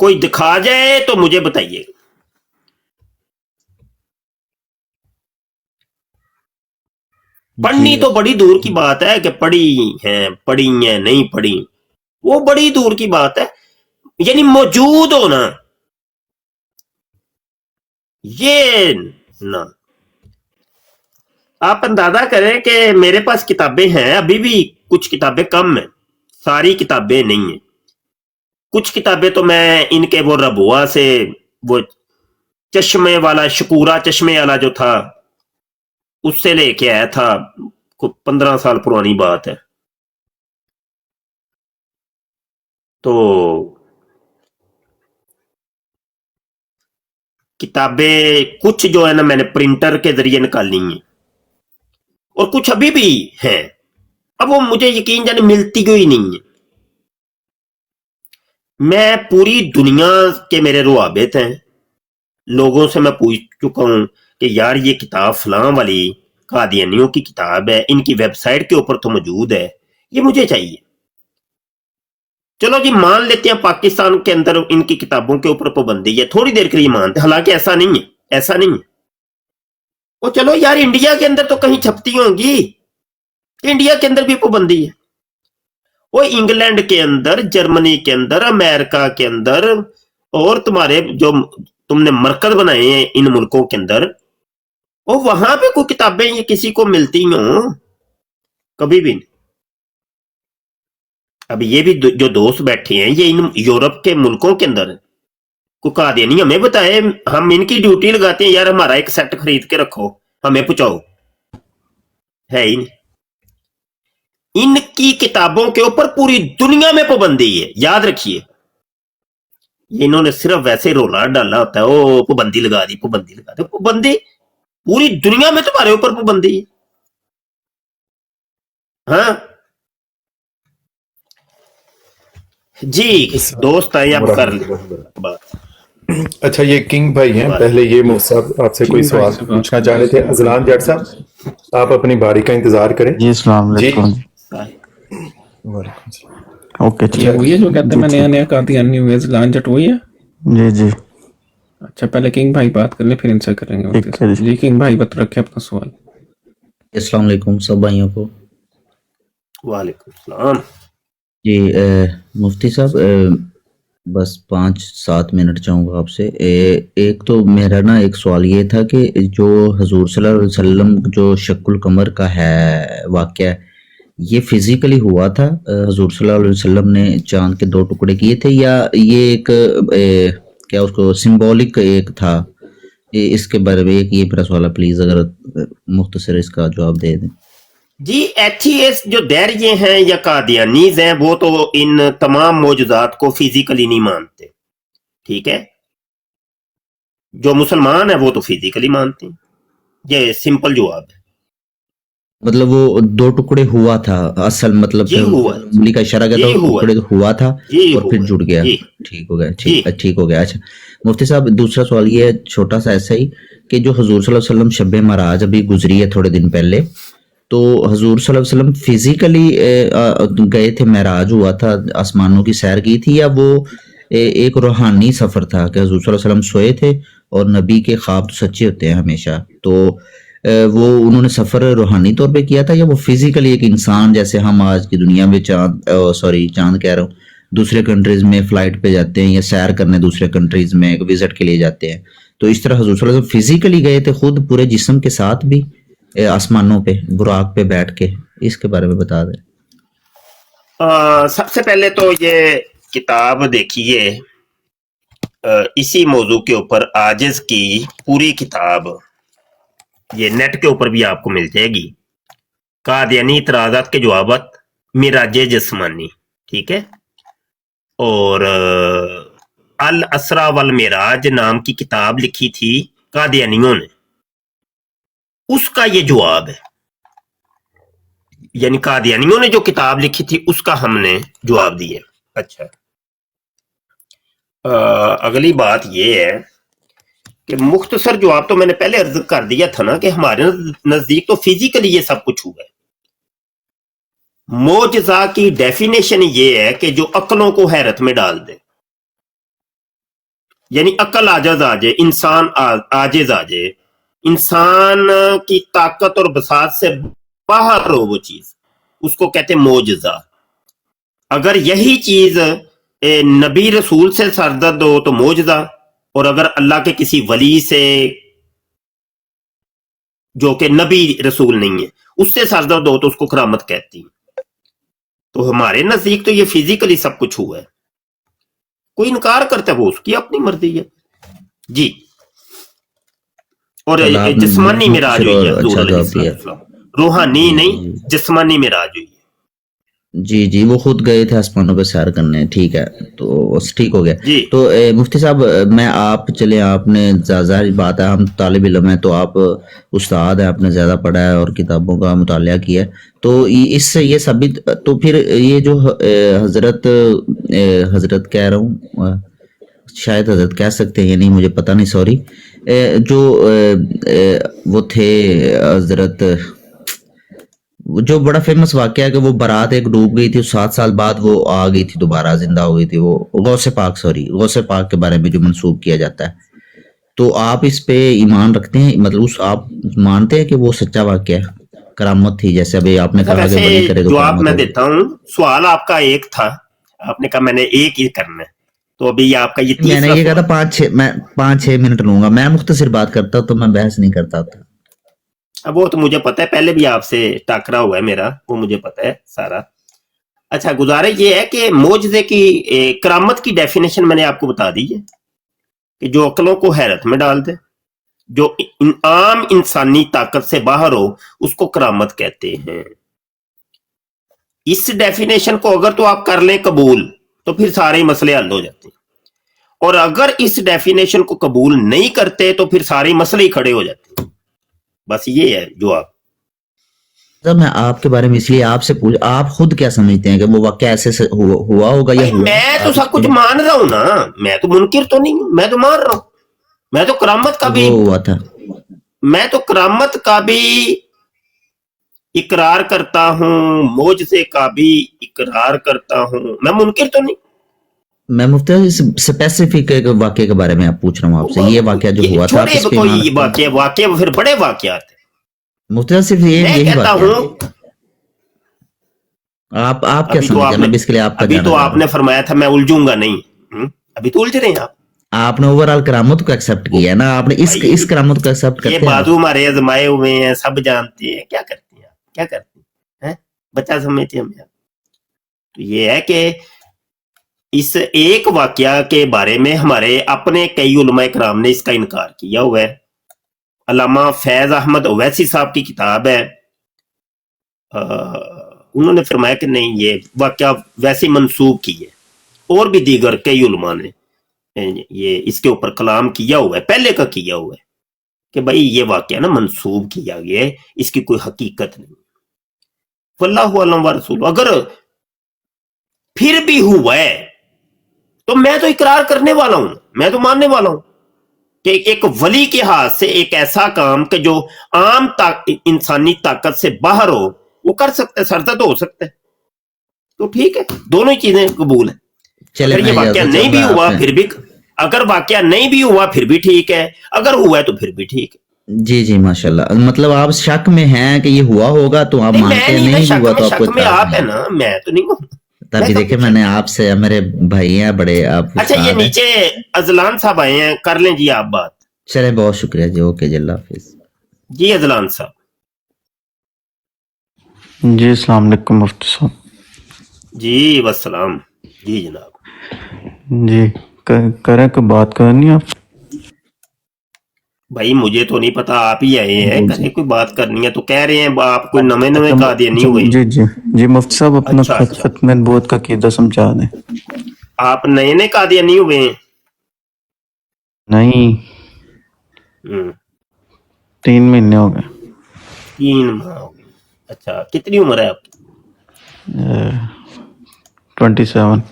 کوئی دکھا جائے تو مجھے بتائیے. پڑھنی تو بڑی دور کی بات ہے کہ پڑھی ہیں نہیں پڑھی، وہ بڑی دور کی بات ہے. یعنی موجود ہونا یہ نہ. آپ اندازہ کریں کہ میرے پاس کتابیں ہیں، ابھی بھی کچھ کتابیں کم ہیں، ساری کتابیں نہیں ہیں. کچھ کتابیں تو میں ان کے وہ ربوہ سے، وہ چشمے والا، شکورہ چشمے والا جو تھا اس سے لے کے آیا تھا، 15 سال پرانی بات ہے. تو کتابیں کچھ جو ہے نا میں نے پرنٹر کے ذریعے نکالنی ہیں، اور کچھ ابھی بھی ہیں. अब वो मुझे यकीन जाने मिलती कोई नहीं है। मैं पूरी दुनिया के मेरे रुआबित हैं, लोगों से मैं पूछ चुका हूं कि यार ये किताब फलां वाली कादियानियों की किताब है, इनकी वेबसाइट के ऊपर तो मौजूद है, ये मुझे चाहिए। चलो जी मान लेते हैं पाकिस्तान के अंदर इनकी किताबों के ऊपर पाबंदी है, थोड़ी देर के लिए मानते, हालांकि ऐसा नहीं है, ऐसा नहीं है। वो चलो यार इंडिया के अंदर तो कहीं छपती होंगी, इंडिया के अंदर भी पाबंदी है। वो इंग्लैंड के अंदर, जर्मनी के अंदर, अमेरिका के अंदर, और तुम्हारे जो तुमने मरकज बनाए हैं इन मुल्कों के अंदर, वो वहां पे कोई किताबें ये किसी को मिलती हो? कभी भी नहीं। अब ये भी जो दोस्त बैठे हैं ये इन यूरोप के मुल्कों के अंदर कोई कादियानी हमें बताए, हम इनकी ड्यूटी लगाते हैं, यार हमारा एक सेट खरीद के रखो, हमें पहुंचाओ, है ही नहीं। इनकी किताबों के ऊपर पूरी दुनिया में पाबंदी है, याद रखिए। इन्होंने सिर्फ वैसे रोला डाला होता है, ओ पाबंदी लगा दी, पाबंदी लगा दी, पाबंदी पूरी दुनिया में तुम्हारे ऊपर पाबंदी है। हाँ जी दोस्त आए, आप कर बात। अच्छा ये किंग भाई हैं, पहले ये मुफ्ती साहब आपसे कोई सवाल पूछना चाह रहे थे। अजलान जट साहब, आप अपनी बारी का इंतजार करें। जी अस्सलाम वालेकुम। ओके ये वही है जो कहते हैं मैं नया नया कादियानी हुए, अजलान जट वही है? जी जी। अच्छा पहले किंग भाई बात कर ले, फिर इनसे करेंगे। जी किंग भाई बता रखे अपना सवाल। अस्सलाम वालेकुम सब भाइयों को। वालेकुम सलाम। जी मुफ्ती साहब, बस 5-7 मिनट चाहूँगा आपसे। एक तो मेरा ना एक सवाल ये था कि जो हजूर सल्लल्लाहु अलैहि वसल्लम जो शक्कुल कमर का है वाक़या, ये फिजिकली हुआ था? हजूर सल्लल्लाहु अलैहि वसल्लम ने चांद के 2 टुकड़े किए थे, या ये एक क्या उसको सिंबॉलिक एक था? इसके बारे में एक ये मेरा सवाल है, प्लीज अगर मुख्तसर इसका जवाब दे दें। जी एथीएस जो दैरिये हैं या कादियानीज हैं वो तो इन तमाम मौजूदात को फिजिकली नहीं मानते, ठीक है। जो मुसलमान है वो तो फिजिकली मानते हैं, ये सिंपल जवाब है। मतलब वो 2 टुकड़े हुआ था असल, मतलब उंगली का इशारा किया था, टुकड़े हुआ था और फिर जुड़ गया, ठीक हो गया, ठीक हो गया। अच्छा मुफ्ती साहब दूसरा सवाल ये है छोटा सा ऐसा ही कि जो हजूर सल्लल्लाहु अलैहि वसल्लम शब मराज अभी गुजरी है थोड़े दिन पहले, तो हजूर सल्लल्लाहु अलैहि वसल्लम फिजिकली गए थे, महराज हुआ था, आसमानों की सैर की थी, या वो एक रूहानी सफर था कि हजूर सल्लल्लाहु अलैहि वसल्लम सोए थे और नबी के ख्वाब तो सच्चे होते हैं हमेशा, तो वो उन्होंने सफर रूहानी तौर पे किया था, या वो फिजिकली एक इंसान जैसे हम आज की दुनिया में चांद कह रहा हूँ, दूसरे कंट्रीज में फ्लाइट पे जाते हैं या सैर करने दूसरे कंट्रीज में विजिट के लिए जाते हैं, तो इस तरह हजूर सल्लल्लाहु अलैहि वसल्लम फिजिकली गए थे खुद पूरे जिस्म के साथ भी आसमानों पे बुराक पे बैठ के? इसके बारे में बता दें। सबसे पहले तो ये किताब देखिए, इसी मौजू के ऊपर आजिज की पूरी किताब ये नेट के ऊपर भी आपको मिल जाएगी, कादियानी इतराज़ात के जवाबात मिराजे जिस्मानी, ठीक है। और अल असरा वल मिराज नाम की किताब लिखी थी कादियानियों ने, उसका ये जवाब है, यानी कादियानियों ने जो किताब लिखी थी उसका हमने जवाब दिया। अच्छा अगली बात ये है कि मुख्तसर जवाब तो मैंने पहले अर्ज कर दिया था ना कि हमारे नजदीक तो फिजिकली ये सब कुछ हुआ है। मोजज़ा की डेफिनेशन ये है कि जो अक्लों को हैरत में डाल दे, यानी अक्ल आजज आ जाए, इंसान आजिज आ जाए, इंसान की ताकत और बसात से बाहर हो वो चीज, उसको कहते हैं मोजज़ा। अगर यही चीज नबी रसूल से सरदर्द हो तो मोजज़ा, और अगर अल्लाह के किसी वली से जो कि नबी रसूल नहीं है उससे सरदर्द हो तो उसको करामत कहती है। तो हमारे नजदीक तो ये फिजिकली सब कुछ हुआ है, कोई इनकार करता है वो उसकी अपनी मर्जी है जी। और जिस्मानी मिराज हुई है, रूहानी नहीं, जिस्मानी मिराज हुई है। जी जी वो खुद गए थे आसमानों पे सैर करने, ठीक है, तो ठीक हो गया। जी तो मुफ्ती साहब मैं आप चले, आपने ज़ाहिर बात है हम तालिब इल्म हैं, तो आप उस्ताद हैं, आपने ज़्यादा पढ़ा है और किताबों का मुतालिया किया है, तो इससे ये साबित, तो फिर ये जो हजरत कह रहा हूँ, शायद हजरत कह सकते हैं या नहीं मुझे पता नहीं, सॉरी, जो वो थे हजरत, जो बड़ा फेमस वाकया है कि वो बारात एक डूब गई थी, 7 साल बाद वो आ गई थी, दोबारा जिंदा हो गई थी, वो गौसे पाक के बारे में जो मंसूब किया जाता है, तो आप इस पे ईमान रखते हैं, मतलब उस आप मानते हैं कि वो सच्चा वाकया है, करामत थी, जैसे अभी आपने कहा कि बड़ी करे तो जवाब मैं देता हूँ। सवाल आपका एक था, आपने कहा मैंने एक ही करना है, तो अभी ये आपका ये मैंने ये कहा था 5-6 मिनट लूंगा, मैं मुख्तसर बात करता तो मैं बहस नहीं करता था। अब वो तो मुझे पता है, पहले भी आपसे टाकरा हुआ है मेरा, वो मुझे पता है सारा। अच्छा, गुजारिश ये है कि मोजज़े की करामत की डेफिनेशन मैंने आपको बता दी है कि जो अक्लों को हैरत में डाल दे, जो आम इंसानी ताकत से बाहर हो, उसको करामत कहते हैं। इस डेफिनेशन को अगर तो आप कर लें कबूल, तो फिर सारे ही मसले हल हो जाते हैं, और अगर इस डेफिनेशन को कबूल नहीं करते तो फिर सारे मसले ही खड़े हो जाते हैं। बस ये है जवाब। तो मैं आपके बारे में इसलिए आपसे पूछ, आप खुद क्या समझते हैं कि वो वाकया ऐसे हुआ होगा या हुआ? मैं तो सब कुछ मान रहा हूं ना, मैं तो मुनकिर तो नहीं हूं, मैं तो मान रहा हूं। मैं तो करामत का भी हुआ था, मैं तो करामत का भी इकरार करता हूं, मोजज़े का भी इकरार करता हूं, मैं मुनकिर तो नहीं। मैं मुफ्ती स्पेसिफिक एक वाकये के बारे में आप पूछ रहा हूँ आपसे, ये वाकया जो हुआ था, कोई वाकया फिर बड़े वाकयात है मुफ्ती, सिर्फ ये मैं कहता हूँ। आप क्या समझते हैं इसके लिए? आपका अभी तो आपने फरमाया था मैं उलझूंगा नहीं, अभी तो उलझ रहे हैं आप। आपने ओवरऑल करामत को एक्सेप्ट किया है ना, आपने इस करामत को एक्सेप्ट करते हैं? ये बाजू हमारे आजमाए हुए हैं, सब जानते हैं, क्या करते हैं, क्या करते हैं, बच्चा समझते हैं हमें। तो ये है कि इस एक वाकया के बारे में हमारे अपने कई उलमा इकराम ने इसका इनकार किया हुआ है। अल्लामा फैज अहमद ओवैसी साहब की किताब है, उन्होंने फरमाया कि नहीं, ये वाकया वैसे मंसूब की है, और भी दीगर कई उलमा ने ये इसके ऊपर कलाम किया हुआ है, पहले का किया हुआ है कि भाई ये वाकया ना मंसूब किया गया है, इसकी कोई हकीकत नहीं। वल्लाहु अलम व रसूल। अगर फिर भी हुआ है तो मैं तो इकरार करने वाला हूं, मैं तो मानने वाला हूं कि एक वली के हाथ से एक ऐसा काम कि जो आम इंसानी ताकत से बाहर हो, वो कर सकता है, सरदर्द हो सकता है, तो ठीक है, दोनों ही चीजें कबूल है। अगर ये वाकया नहीं भी हुआ फिर भी, अगर वाकया नहीं भी हुआ फिर भी ठीक है, अगर हुआ है तो फिर भी ठीक है। जी जी माशाल्लाह। मतलब आप शक में हैं कि ये हुआ होगा तो आप मानते हैं, नहीं हुआ तो आपको आप है ना, मैं तो नहीं हूं। तभी देखे मैंने आपसे, मेरे भाई हैं बड़े आप। अच्छा, ये नीचे अजलान साहब आए हैं, कर लें जी आप बात। चले, बहुत शुक्रिया जी, ओके जी, अल्लाह हाफिज जी। अजलान साहब जी, अस्सलाम वालेकुम मुफ्ती साहब। जी वस्सलाम। जी जनाब जी, करें कोई बात करनी आप? भाई मुझे तो नहीं पता, आप ही आए हैं, कहीं कोई बात करनी है तो कह रहे हैं आप कोई नवे कादियानी हुए। जी जी जी मुफ्ती साहब, अपना खत्म नबूवत का कीदा समझा दें। आप नए कादियानी हुए हैं? नहीं, 3 महीने हो गए। 3 माह हो गए। अच्छा, कितनी उम्र है आपकी? 27।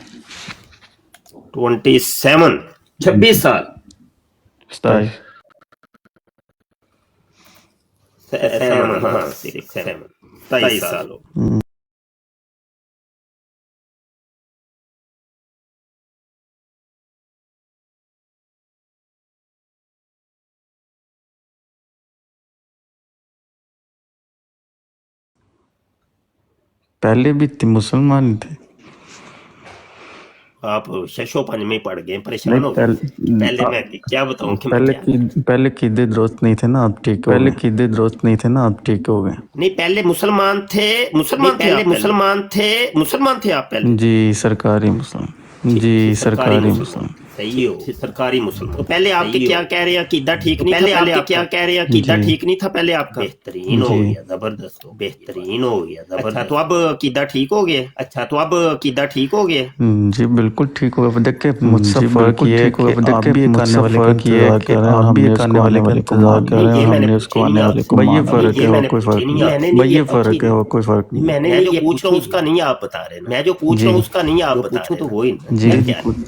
26 साल। 27 साल हो। पहले भी मुसलमान थे आप शशो पंज में पड़ गए, परेशान हो गए। पहले मैं क्या बताऊं कि पहले कीदे दुरुस्त नहीं थे ना, आप ठीक हो। पहले कीदे दुरुस्त नहीं थे ना, आप ठीक हो गए। नहीं, पहले मुसलमान थे आप पहले। जी सरकारी मुसलमान, जी सरकारी मुसलमान। सही हो, सरकारी मुसलमान। तो पहले आपके क्या कह रहे हैं अकीदा ठीक नहीं था, पहले आप क्या कह रहे हैं अकीदा ठीक नहीं था पहले आपका? बेहतरीन हो गया, जबरदस्त हो, बेहतरीन हो गया, जबरदस्त। अच्छा तो अब अकीदा ठीक हो गया? अच्छा तो अब अकीदा ठीक हो गया? जी बिल्कुल ठीक हो गया। देखिए मुझसे फर्क ये है कि आप भी करने वाले फर्क ये है कि आप भी करने वाले का इंतजार कर रहे हैं, हमने उसको आने वाले को। भाई ये फर्क है और कोई फर्क नहीं, भाई ये फर्क है और कोई फर्क नहीं। मैंने ये पूछ रहा हूँ उसका नहीं आप बता रहे, मैं जो पूछ रहा हूँ उसका नहीं आप बता रहे। तो वो ही जी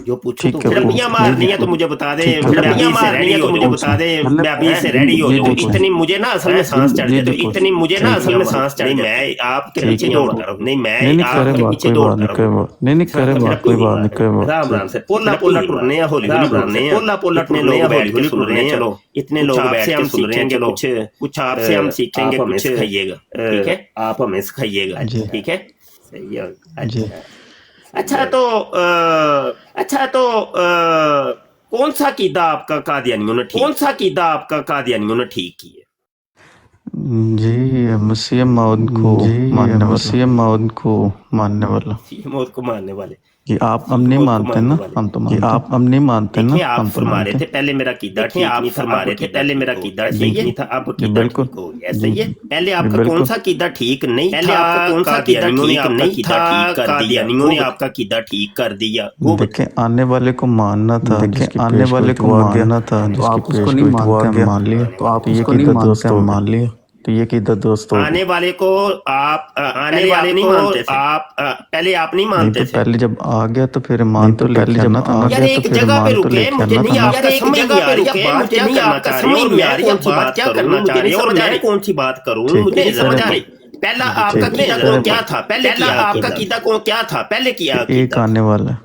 जो पूछो तो रबिया मारनी है तो मुझे बता दे, रबिया मारनी है तो मुझे बता दे, मैं अभी से रेडी हो जाऊँ। इतनी मुझे ना असल में सांस चढ़ जाए, तो इतनी मुझे ना असल में सांस चढ़, मैं आपके पीछे दौड़ रहा हूँ, नहीं मैं आपके पीछे दौड़ रहा हूँ। नहीं करे बात, कोई बात नहीं, कोई बात। राम राम से पोला पोला टुरने हैं, हौली हौली टुरने हैं, पोला पोला टुरने हैं, हौली हौली टुरने हैं। चलो इतने लोग बैठ के सुन रहे हैं, चलो कुछ आपसे हम सीखेंगे, हमें सिखाइएगा, ठीक है? आप हमें सिखाइएगा, ठीक है? सही है। अच्छा तो कौन सा कीदा आपका कादियानियों ने ठीक, कौन सा कीदा आपका कादियानियों ने ठीक किया? जी मसीह मौद को मानने, मसीह मौद को मानने वाला, मौत को मारने वाले कि आप हम नहीं मानते ना, हम तो मानते, आप हम नहीं मानते ना, आप फरमा रहे थे पहले मेरा कीदा ठीक नहीं था, फरमा रहे थे पहले मेरा कीदा ठीक नहीं था, अब कीदा ठीक हो गया, सही है? पहले आपका कौन सा कीदा ठीक नहीं था? पहले आपका कौन सा कीदा ठीक नहीं था? कादियानियों ने आपका कीदा ठीक कर दिया। देखें आने वाले को मानना था, देखें आने वाले को मानना था, आप उसको नहीं मानते, मान लिया तो आप उसको नहीं मानते, मान लिया तो ये कीदा दोस्तों। आने वाले को आप आने वाले नहीं मानते थे, आप पहले आप नहीं मानते थे, पहले जब आ गया तो फिर मान तो पहले जब आ गया तो फिर मान तो लेके आना था। एक जगह पे रुके, मुझे नहीं आपका समझ नहीं आ रही, कौन सी बात क्या करना चाह रही है और मैं कौन सी बात करूं, मुझे नहीं समझ आ रही। पहला आपका कीदा कौन क्या था? पहले आपका कीदा कौन क्या था? पहले किया एक आने वाला,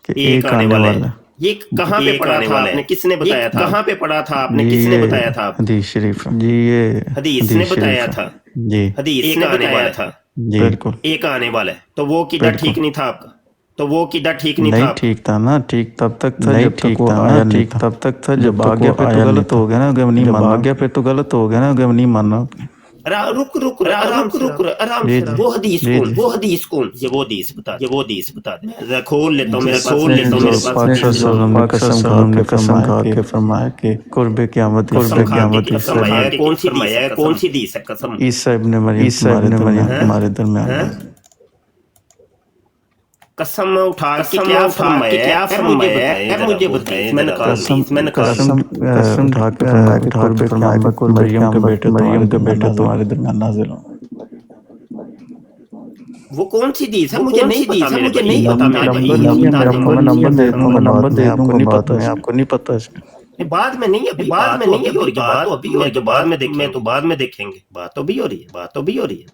एक आने वाला। ये कहाँ पे पढ़ा था आपने, किसने बताया था? कहाँ पे पढ़ा था आपने, किसने बताया था? हदीस शरीफ जी, ये हदीस ने बताया था जी, हदीस ने बताया था जी, बिल्कुल एक आने वाला है। तो वो कीदा ठीक नहीं था आपका, तो वो कीदा ठीक नहीं था? ठीक था ना, ठीक तब तक था जब ठीक था ना, ठीक तब तक था, जब आ गया फिर तो गलत हो गया ना, अगर नहीं माना, आ गया फिर तो गलत हो गया ना, अगर नहीं माना। रुक आराम से, वो हदीस कौन, वो हदीस कौन? ये वो हदीस बता, ये वो हदीस बता दे, खोल लेता हूँ, मेरे खोल लेता हूँ, मेरे पास कसम खा के फरमाया कि कुर्बे क़यामत, कुर्बे क़यामत कौन सी हदीस है? कसम ईसा इब्न मरियम हमारे दरमियान, कसम उठा के क्या फरमाया, मुझे बताएं, मैंने कसम उठा के फरमाया कि मरियम के बेटे तुम्हारे दरमियान नाज़िल हो। वो कौन सी हदीस है? मुझे नहीं पता, मुझे नहीं पता। नंबर दे दूंगा, आपको नहीं पता, आपको नहीं पता इसमें। बाद में नहीं, अभी बाद में नहीं, अभी बात अभी हो रही है, बाद में देखेंगे, तो बाद में देखेंगे, बात तो भी हो रही है, बात तो भी हो रही है।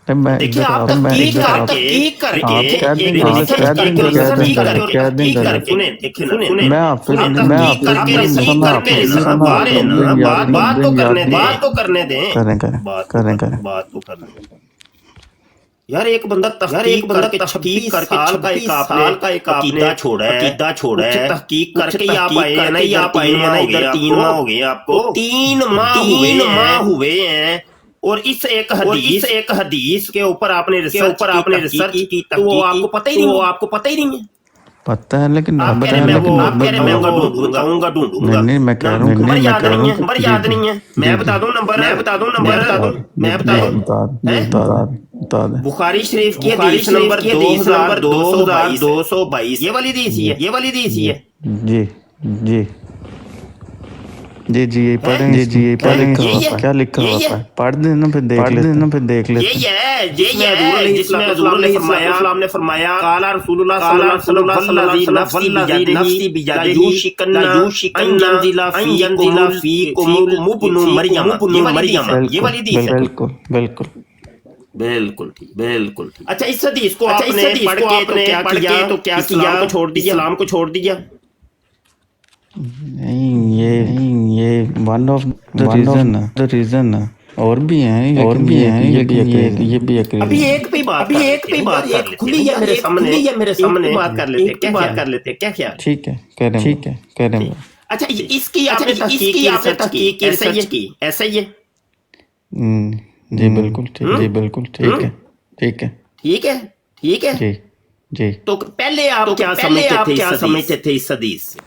देखिए आप तहकीक करके यार एक बंदा तहकीक करके 26 साल का एक अकीदा छोड़ा है, तहकीक करके आप आए हैं ना, आप आए हैं ना, इधर 3 माह हो गए आपको, 3 माह हुए हैं, और इस एक हदीस के ऊपर आपने रिसर्च की, तो वो आपको पता ही नहीं है। पता है लेकिन मैं कह रहा हूँ नंबर याद नहीं है। मैं बता दूं नंबर बुखारी शरीफ की हदीस नंबर 2222 ये वाली हदीस है। जी यही पढ़ेंगे, क्या लिखा हुआ है पढ़ देना, फिर देख लेते ये जिसमें रसूलुल्लाह ने फरमाया काला रसूलुल्लाह सल्लल्लाहु अलैहि वसल्लम नफ्सी बियदिही यंजिला फीकुम इब्नु मरियम, ये वाली हदीस है। बिल्कुल ठीक। अच्छा इस हदीस को आपने पढ़ के तो क्या इस्लाम को छोड़ दिया? नहीं ये वन ऑफ द रीजन है, और भी हैं ये भी अभी एक पे बात खुली है मेरे सामने बात कर लेते क्या ख्याल? ठीक है कह रहे हैं। अच्छा इसकी आपने तहकीक ऐसा ही है? जी बिल्कुल ठीक है जी। तो पहले आप क्या समझते थे इस हदीस से?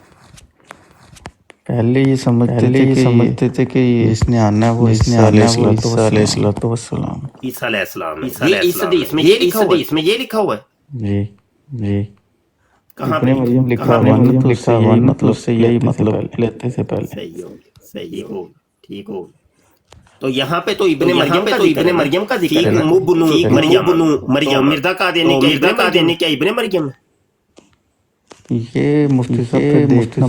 پہلے یہ سمجھتے تھے کہ اس نے آنا ہے وہ عیسیٰ علیہ السلام. عیسیٰ علیہ السلام اس حدیث میں یہ لکھا ہوا ہے. جی کہاں ابن مریم لکھا ہوا ہے، مطلب سے یہی مطلب لیتے تھے پہلے. صحیح ہو ٹھیک ہو. تو یہاں پہ تو ابن مریم کا ذکر ہے. مریم مرزا قادیانی کیا ابن مریم ہے؟ یہ مفتی صاحب پہ دیکھنا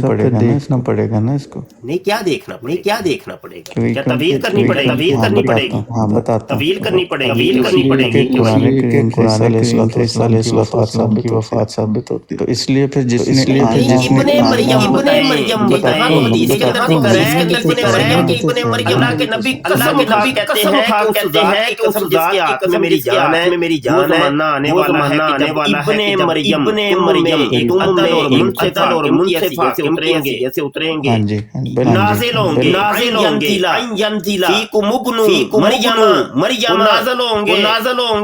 پڑے گا نا اس کو. نہیں کیا دیکھنا پڑے گا؟ کیا طویل کرنی پڑے گی؟ ہاں بتاتا ہوں. طویل کرنی پڑے گی. قرآن کریم عیسیٰ علیہ السلام کی وفات ثابت ہوتی ہے، تو اس لیے پھر جس نے ابن مریم اتریں گے نازل ہوں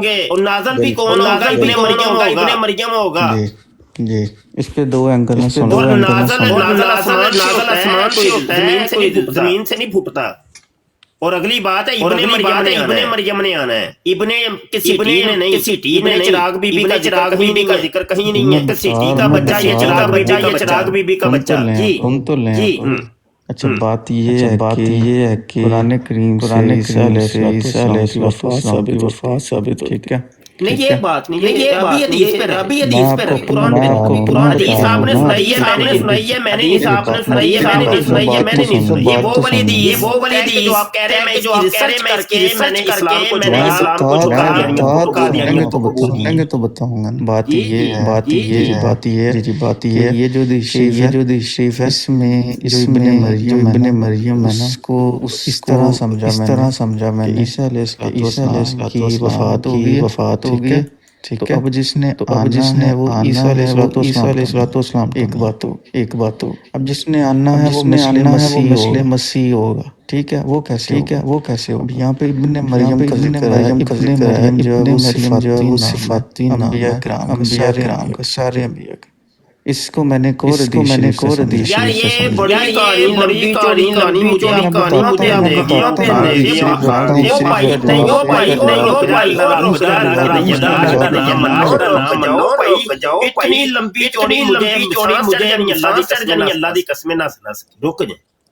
گے اور نازل بھی کون ہوگا؟ ابن مریم ہوگا. جی اس پہ دو اینگل ہیں. نازل زمین سے نہیں پھوٹتا. اور اگلی بات ہے ابن مریم نے آنا ہے. ابن کسی نے نہیں، چراغ بی بی کا ذکر کہیں نہیں ہے. کسی کا بچہ یہ چراغ بی بی کا بچہ. ہم تو لیں. اچھا بات یہ ہے کہ قرآن کریم عیسیٰ علیہ السلام کی وفات ثابت، ٹھیک ہے. نہیں یہ بات نہیں، یہ حدیث پہ قرآن حدیث آپ نے سنائی ہے، میں نے سنائی ہے، میں نے نہیں سنائی ہے. یہ وہ والی حدیث جو آپ کہہ رہے ہیں، جو آپ کہہ رہے ہیں میں نے اسلام کو تو بتاؤں گا. بات یہ جو حدیث شریف ہے اس میں ابن مریم ہے نا، اس کو اس طرح سمجھا میں نے عیسیٰ علیہ السلام کی وفات ہوگی، ٹھیک ہے. اب جس نے وہ عیسیٰ علیہ السلام، ایک بات ہو. اب جس نے آنا ہے وہ مثل مسیح ہوگا، ٹھیک ہے. وہ کیسے ہو؟ اب یہاں پہ ابن مریم کا ذکر ہے. ابن مریم جو ہے وہ صفاتی انبیاء کرام کا سارے انبیاء کا. اس کو میں نے کور حدیث یار یہ بڑی کہانی مجھے اتنی لمبی چوڑی اللہ دی قسم نہ سنا سکی.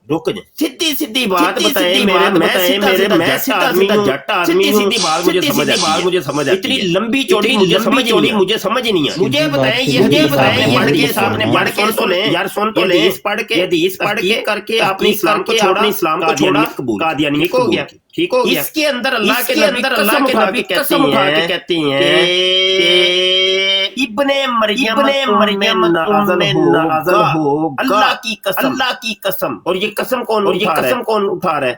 رک جائیں سیدھی بات بتائیں. میں سیدھا جٹ آدمی ہوں. مجھے سمجھ اتنی لمبی چوڑی مجھے سمجھ نہیں آئی. مجھے بتائیں یہ پڑھ کے تو لیں یار، سن تو لیں. پڑھ کے کر کے اپنے اسلام کو چھوڑا قادیانی ہو گیا. ٹھیک ہو گیا. اس کے اندر اللہ کے نبی قسم اٹھا کے کہتے ہیں ابن مریم نازل ہو اللہ کی قسم. اور یہ قسم کون اٹھا رہا ہے؟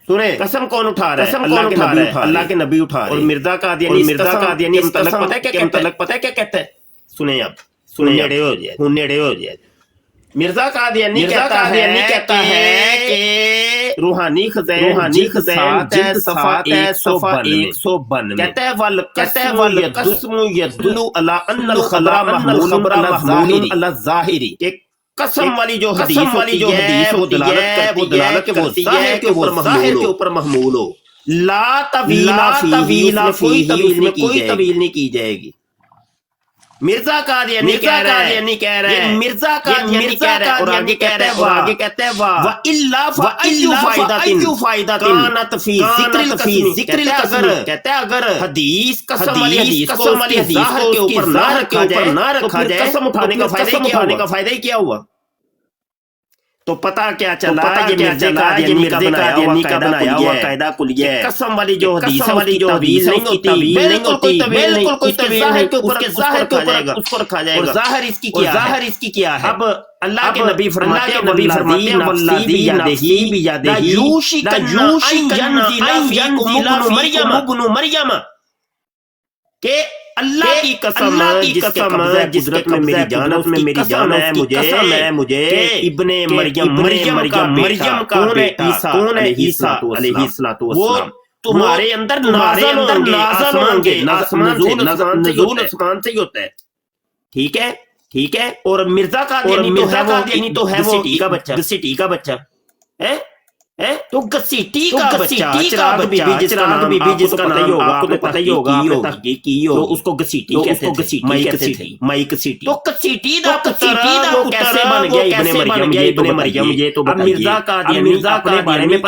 سنے قسم کون اٹھا رہا ہے؟ اللہ کے نبی اٹھا رہے. اور مرزا قادیانی متعلق پتہ ہے کیا کہتا ہے؟ سنیں اب نیڑے ہو جائے. مرزا قادیانی کہتا ہے کہ روحانی خزائن صفحہ 192 کہتا ہے والقسم يدل على ان الخبر محمول على الظاہری. کہ قسم والی جو حدیث ہے وہ دلالت کہ وہ ظاہر کے اوپر محمول ہو. لا طویل کوئی طویل نہیں کی جائے گی. مرزا قادیانی کہہ رہا ہے اور آگے کہتا ہے وَإِلَّا فَأَيُّ فَائِدَةٍ كَانَتْ فِي ذِكْرِ الْقَسْمِ. کہتا ہے اگر حدیث قسم والی حدیث کو ظاہر کے اوپر نہ رکھا جائے تو پھر قسم اٹھانے کا فائدہ ہی کیا ہوا؟ تو پتہ کیا چلا یہ مرزا قادیانی کا بنایا ہوا قاعدہ کلیہ ہے. قسم والی جو حدیث نہیں ہوتی، بالکل کوئی طویل نہیں، ظاہر کے اوپر اس کو رکھا جائے گا. اور ظاہر اس کی کیا ہے؟ اب اللہ کے نبی فرماتے ہیں والذی نفسی بیدہ یوشک ان ینزل فیکم ابن مریم. کہ اللہ کی قسم جس کے قدرت میں میری جان ہے مجھے ابن مریم کا بیٹا کون ہے؟ عیسیٰ علیہ السلام. وہ تمہارے اندر نازل ہوں گے. نزول آسمان سے ہی ہوتا ہے. ٹھیک ہے ठीक है, और मिर्जा कादियानी तो है वो घसीटी का बच्चा है तो घसीटी का बच्चा चिराग बीबी जिसका नाम आपको तो पता ही होगा, आपने तहकीक की हो, तो उसको घसीटी कहते थे, माई घसीटी। तो घसीटी दा पुत्र वो कैसे बन गया इब्ने मरियम, ये तो मिर्जा कादियानी अपने बारे में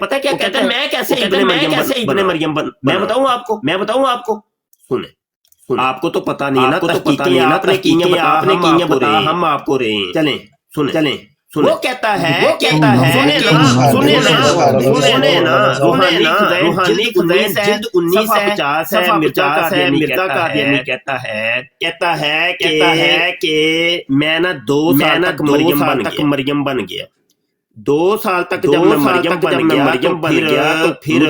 पता क्या कहते हैं, मैं कैसे इब्ने मरियम बन, मैं बताऊं आपको सुने, आपको तो पता नहीं ना, आपने की बता, हम आपको रहे हैं, चलें वो कहता है सुने ना रूहानी खुदैन जिल्द 1950 है, मिर्जा कादियानी कहता है कि मैं ना 2 साल तक मरियम बन गया, 2 साल तक जब मैं मरियम बन गया तो फिर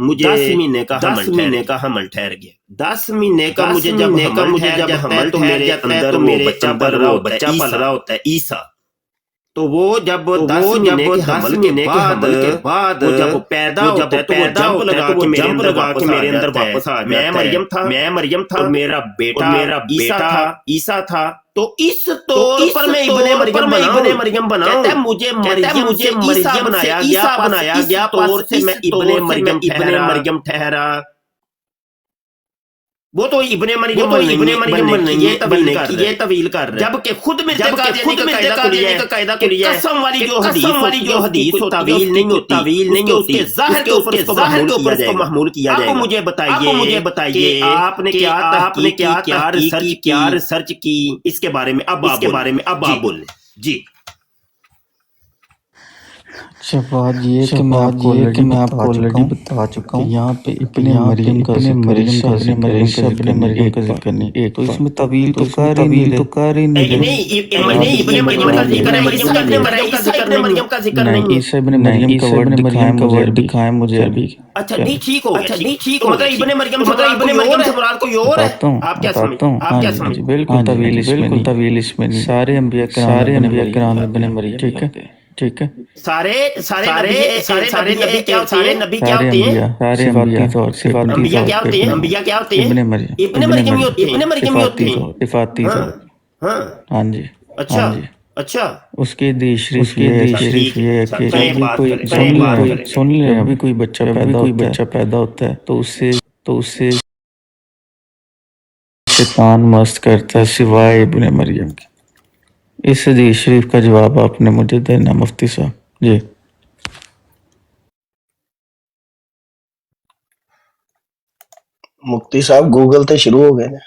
मुझे 10 महीने का हमल ठहर गया, 10 महीने का मुझे जब हमल तो मेरे अंदर वो बच्चा पल रहा होता है ईसा। तो वो जब 10 महीने के बाद वो जब पैदा होता है तो वो जंप लगा के मेरे अंदर वापस आ जाता है। मैं मरियम था, मेरा बेटा ईसा था। तो इस तौर पर मैं इब्ने मरियम बना, कहता है मुझे ईसा बनाया गया तौर से मैं इब्ने मरियम ठहरा। वो तो इब्ने मरियम बनने ये तवील कर रहा है, जबकि खुद मिर्जा कादियानी का कायदा कुलिया कसम वाली जो हदीस तवील नहीं होती, ज़ाहिर के ऊपर इसको महमूल किया जाएगा। मुझे बताइए आपने क्या रिसर्च की इसके बारे में, अब आप बोलें जी। अच्छा बात ये है कि मैं आपको ऑलरेडी बता चुका हूँ यहाँ पे इब्ने मरियम का जिक्र नहीं, एक तो इसमें तवील तो कर ही नहीं, ईसा इब्ने मरियम का वर्ड दिखाएं मुझे अभी। अच्छा नहीं ठीक हो मतलब इब्ने मरियम से मुराद कोई और है, आप क्या समझ? बिल्कुल तवील इसमें सारे अंबिया किराम इब्ने मरियम, ठीक है। सारे नबी क्या होते हैं? अंबिया क्या होते हैं? इब्ने मरियम ही होते हैं। सिफाती हाँ जी। अच्छा उसके देश ये है कि सुन ले अभी कोई बच्चा पैदा होता है तो उससे शैतान मस्त करता है सिवाय इब्ने मरियम के। इस हदीस शरीफ का जवाब आपने मुझे देना मुफ्ती साहब जी। मुफ्ती साहब गूगल तो शुरू हो गए ना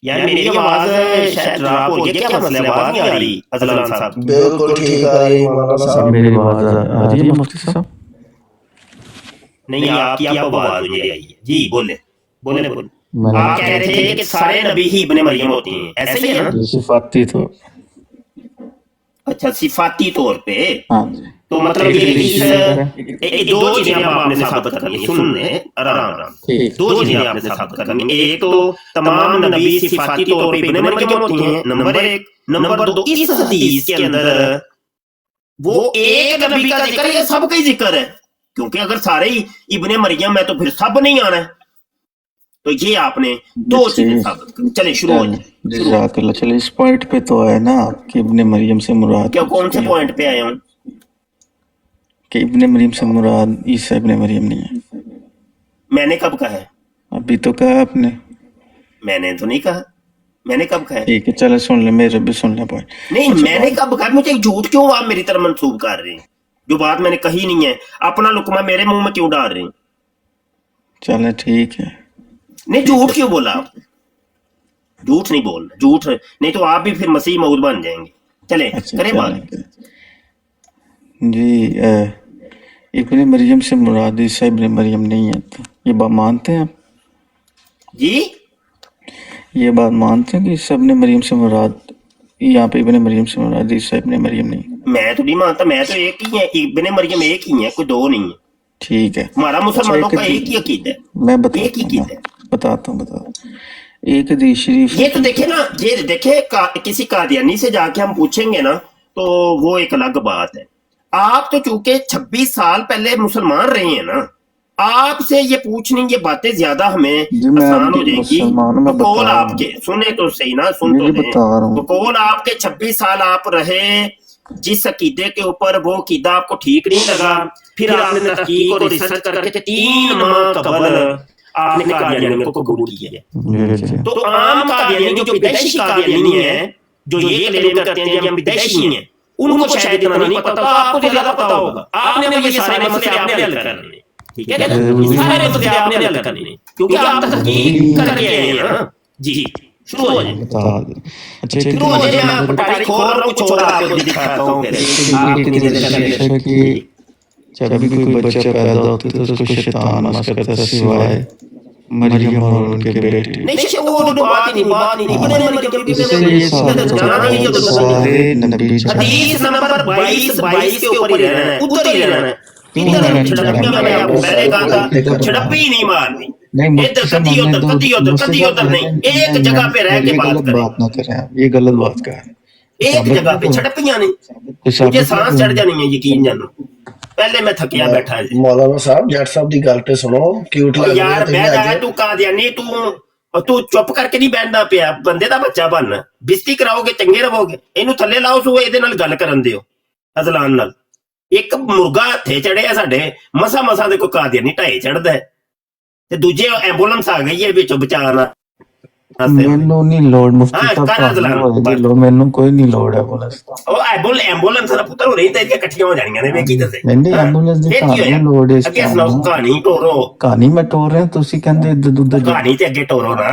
यार, मेरी आवाज शायद ड्रॉप हो गई, क्या मसला है? आवाज नहीं आ रही अजलान साहब? बिल्कुल ठीक आ रही मौलाना साहब, मेरी आवाज आ रही है मुफ्ती साहब? नहीं, आपकी आवाज नहीं आई है जी। बोले आप कह रहे थे कि सारे नबी ही इब्ने मरियम होते हैं, ऐसे ही है ना? सिफाती तो अच्छा सिफाती तौर पे हाँ जी। तो मतलब ये दो चीजें आपने साबित करनी है, सुनने आराम दो चीजें आपने साबित करनी है। एक तो तमाम नबी सिफाती तौर पे इब्ने मरियम होते हैं, नंबर 1। नंबर 2 इस हदीस के अंदर वो एक नबी का जिक्र है, सबका ही जिक्र है, क्योंकि अगर सारे ही इब्ने मरियम है तो फिर सब नहीं आना है। तो ये आपने दो चीजें साबित करी। चले शुरू हो जाए। चले इस पॉइंट पे तो है ना कि इब्ने मरियम से मुराद, क्या कौन से पॉइंट पे आया हूँ कि इब्ने मरियम से मुराद ईसा इब्ने मरियम नहीं है? मैंने कब कहा है? अभी तो कहा आपने। मैंने तो नहीं कहा, मैंने कब कहा? ठीक है चलो सुन ले, मेरे भी सुन ले पॉइंट। नहीं मैंने कब कहा? मुझे झूठ क्यों आप मेरी तरफ मंसूब कर रहे हैं? जो बात मैंने कही नहीं है, अपना लुकमा मेरे मुंह में क्यों डाल रहे हैं? चले ठीक है। नहीं झूठ क्यों बोला आप? झूठ नहीं बोलना, झूठ नहीं तो आप भी फिर मसीह मऊद बन जाएंगे। चले करें बात जी। इब्ने मरियम से मुराद ईसा इब्ने मरियम नहीं है, तो ये बात मानते हैं आप जी? ये बात मानते हैं कि ईसा इब्ने मरियम से मुराद, यहाँ पे इब्ने मरियम से मुराद ईसा इब्ने मरियम नहीं? मैं तो नहीं मानता, मैं तो एक ही है, इब्ने मरियम एक ही है, कोई दो नहीं है। ठीक है, हमारा मुसलमानों का एक ही अकीदा है। मैं बताता हूँ एक हदीस शरीफ। ये तो देखे ना, ये देखे किसी कादियानी से जाके हम पूछेंगे ना तो वो एक अलग बात है। आप तो चूंकि 26 साल पहले मुसलमान रहे हैं ना, आपसे ये पूछनी ये बातें ज्यादा हमें आसान हो जाएगी। बकौल आपके सुने तो सही ना, सुन तो लें। बकौल आपके 26 साल आप रहे जिस अकीदे के ऊपर, वो अकीदा आपको ठीक नहीं लगा, फिर आपने तहकीक और रिसर्च करके 3 माह कबल आपने कादियानियत को कबूल किया। तो आम कादियानी जो विदेशी कादियानी है, जो ये क्लेम करते हैं कि हम विदेशी हैं, उनको शायद इतना नहीं पता, तो आपको ज्यादा पता होगा। आपने ये सारे मसले आपने हल करने, ठीक है, सारे मसले आपने हल करने, क्योंकि आप तहकीक करके आए हैं ना। जी शुरू हो जाए। अच्छा शुरू हो जाए, मैं पटारी खोल रहा हूँ, कुछ और आपको दिखाता हूँ। जब भी कोई बच्चा पैदा होता है तो उसको शैतान मस करता है सिवाय मरियम और उनके बेटे। नहीं वो बात ही नहीं बने मरियम के इससे ये सारे नबी हदीस नंबर 22 के ऊपर ही रहना है, उधर ही रहना है। इधर छड़पियां मैंने आपको पहले कहा था, छड़पी नहीं मारनी, इधर कदी उधर नहीं, एक जगह पे रह के बात ना करें आप, ये गलत बात का है। एक जगह पे छड़पियां नहीं, मुझे सांस चढ़ जानी है, यकीन जानो। पहले मैं थकिया बैठा है। मौलाना साहब जट साहब दी गल ते सुनो, क्यूट लग यार बैठ जा, तू कादियानी तू चुप करके नहीं बैठना पिया, बंदे दा बच्चा बन, बिस्ती कराओगे चंगे रहोगे। इनू थल्ले लाओ, सो ਇਹਦੇ ਨਾਲ ਗੱਲ ਕਰਨ ਦਿਓ ਅਜ਼ਲਾਨ ਨਾਲ। ਇੱਕ ਮੁਰਗਾ ਹੱਥੇ ਚੜਿਆ ਸਾਡੇ, ਮਸਾ ਦੇ ਕੋਈ ਕਾदियानी ਢਾਈ ਚੜਦਾ ਹੈ, ਤੇ ਦੂਜੇ ਐਂਬੂਲੈਂਸ ਆ ਗਈ ਹੈ ਵਿੱਚੋਂ ਬਚਾਉਣ। ਮੈਨੂੰ ਨਹੀਂ ਲੋੜ ਮੁਫਤੀ ਸਾਹਿਬ, ਮੈਨੂੰ ਕੋਈ ਨਹੀਂ ਲੋੜ ਐਂਬੂਲੈਂਸ। ਉਹ ਐਂਬੂਲੈਂਸ ਦਾ ਪੁੱਤਰ ਹੋ ਰਹੀ ਤਾਂ ਇਹਦੀਆਂ ਇਕੱਠੀਆਂ ਹੋ ਜਾਣੀਆਂ ਨੇ, ਵੇਖੀ ਦੱਸੇ। ਨਹੀਂ ਐਂਬੂਲੈਂਸ ਦੀ ਕਹਾਣੀ ਲੋੜ ਹੈ। ਅੱਗੇ ਸੁਣਾਓ ਕਹਾਣੀ, ਟੋਰੋ ਕਹਾਣੀ ਮੈਂ ਟੋਰ ਰਿਹਾ, ਤੁਸੀਂ ਕਹਿੰਦੇ ਦੁੱਧ ਕਹਾਣੀ ਤੇ ਅੱਗੇ ਟੋਰੋ ਨਾ।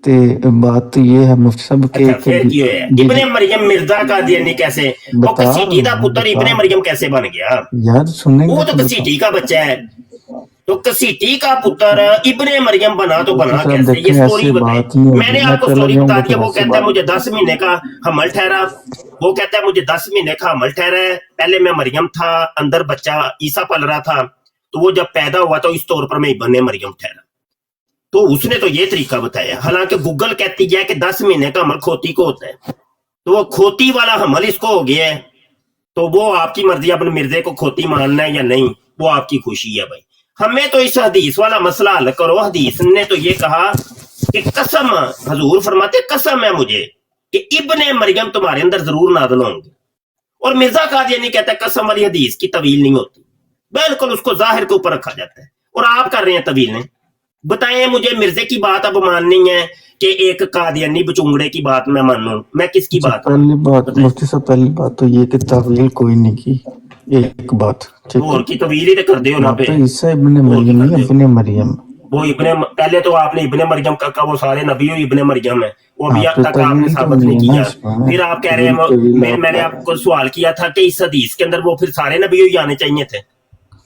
ਤੇ ਬਾਤ ਇਹ ਹੈ ਮੁਫਤੀ ਸਾਹਿਬ ਕਿ इब्ने मरियम मिर्जा कादियानी कैसे, वो कसीटी का पुत्र इब्ने मरियम कैसे बन गया? यार सुनने, वो तो कसीटी का बच्चा है, तो कसीटी का पुत्र इब्ने मरियम बना तो बना कैसे? ये स्टोरी बताई मैंने आपको, स्टोरी बता दिया। वो कहता है मुझे 10 महीने का हमल ठहरा, वो कहता है मुझे 10 महीने का हमल ठहरा है, पहले मैं मरियम था, अंदर बच्चा ईसा पल रहा था, तो वो जब पैदा हुआ तो इस तौर पर मैं इब्ने मरियम ठहरा। तो उसने तो ये तरीका बताया, हालांकि गूगल कहती है कि 10 महीने का हमल खोती को होता है, तो वो खोती वाला हमल इसको हो गया है, तो वो आपकी मर्जी, अपने मिर्जे को खोती मानना है या नहीं, वो आपकी खुशी है भाई। हमें तो इस हदीस वाला मसला हल करो। हदीस ने तो ये कहा कि कसम, हजूर फरमाते कसम है मुझे कि इब्ने मरियम तुम्हारे अंदर जरूर नाज़िल होंगे, और मिर्जा कादियानी कहता है कसम वाली हदीस की तवील नहीं होती, बिल्कुल उसको जाहिर के ऊपर रखा जाता है, और आप कर रहे हैं तवील ने। बताएं मुझे, मिर्जे की बात अब माननी है कि एक कादियानी बचुंगड़े की बात मैं मानूं? मैं किसकी बात? पहली बात मुफ्ती साहब, पहली बात तो ये कि तवील कोई नहीं की, एक बात और की तवील ही कर दे ना पे। तो ईसा इब्ने मरियम नहीं, इब्ने मरियम। वो इब्ने, पहले तो आपने इब्ने मरियम का वो सारे नबी इब्ने मरियम है, वो अभी तक आपने साबित नहीं किया। फिर आप कह रहे हैं, मैंने आपको सवाल किया था कि इस हदीस के अंदर वो फिर सारे नबी ही आने चाहिए थे,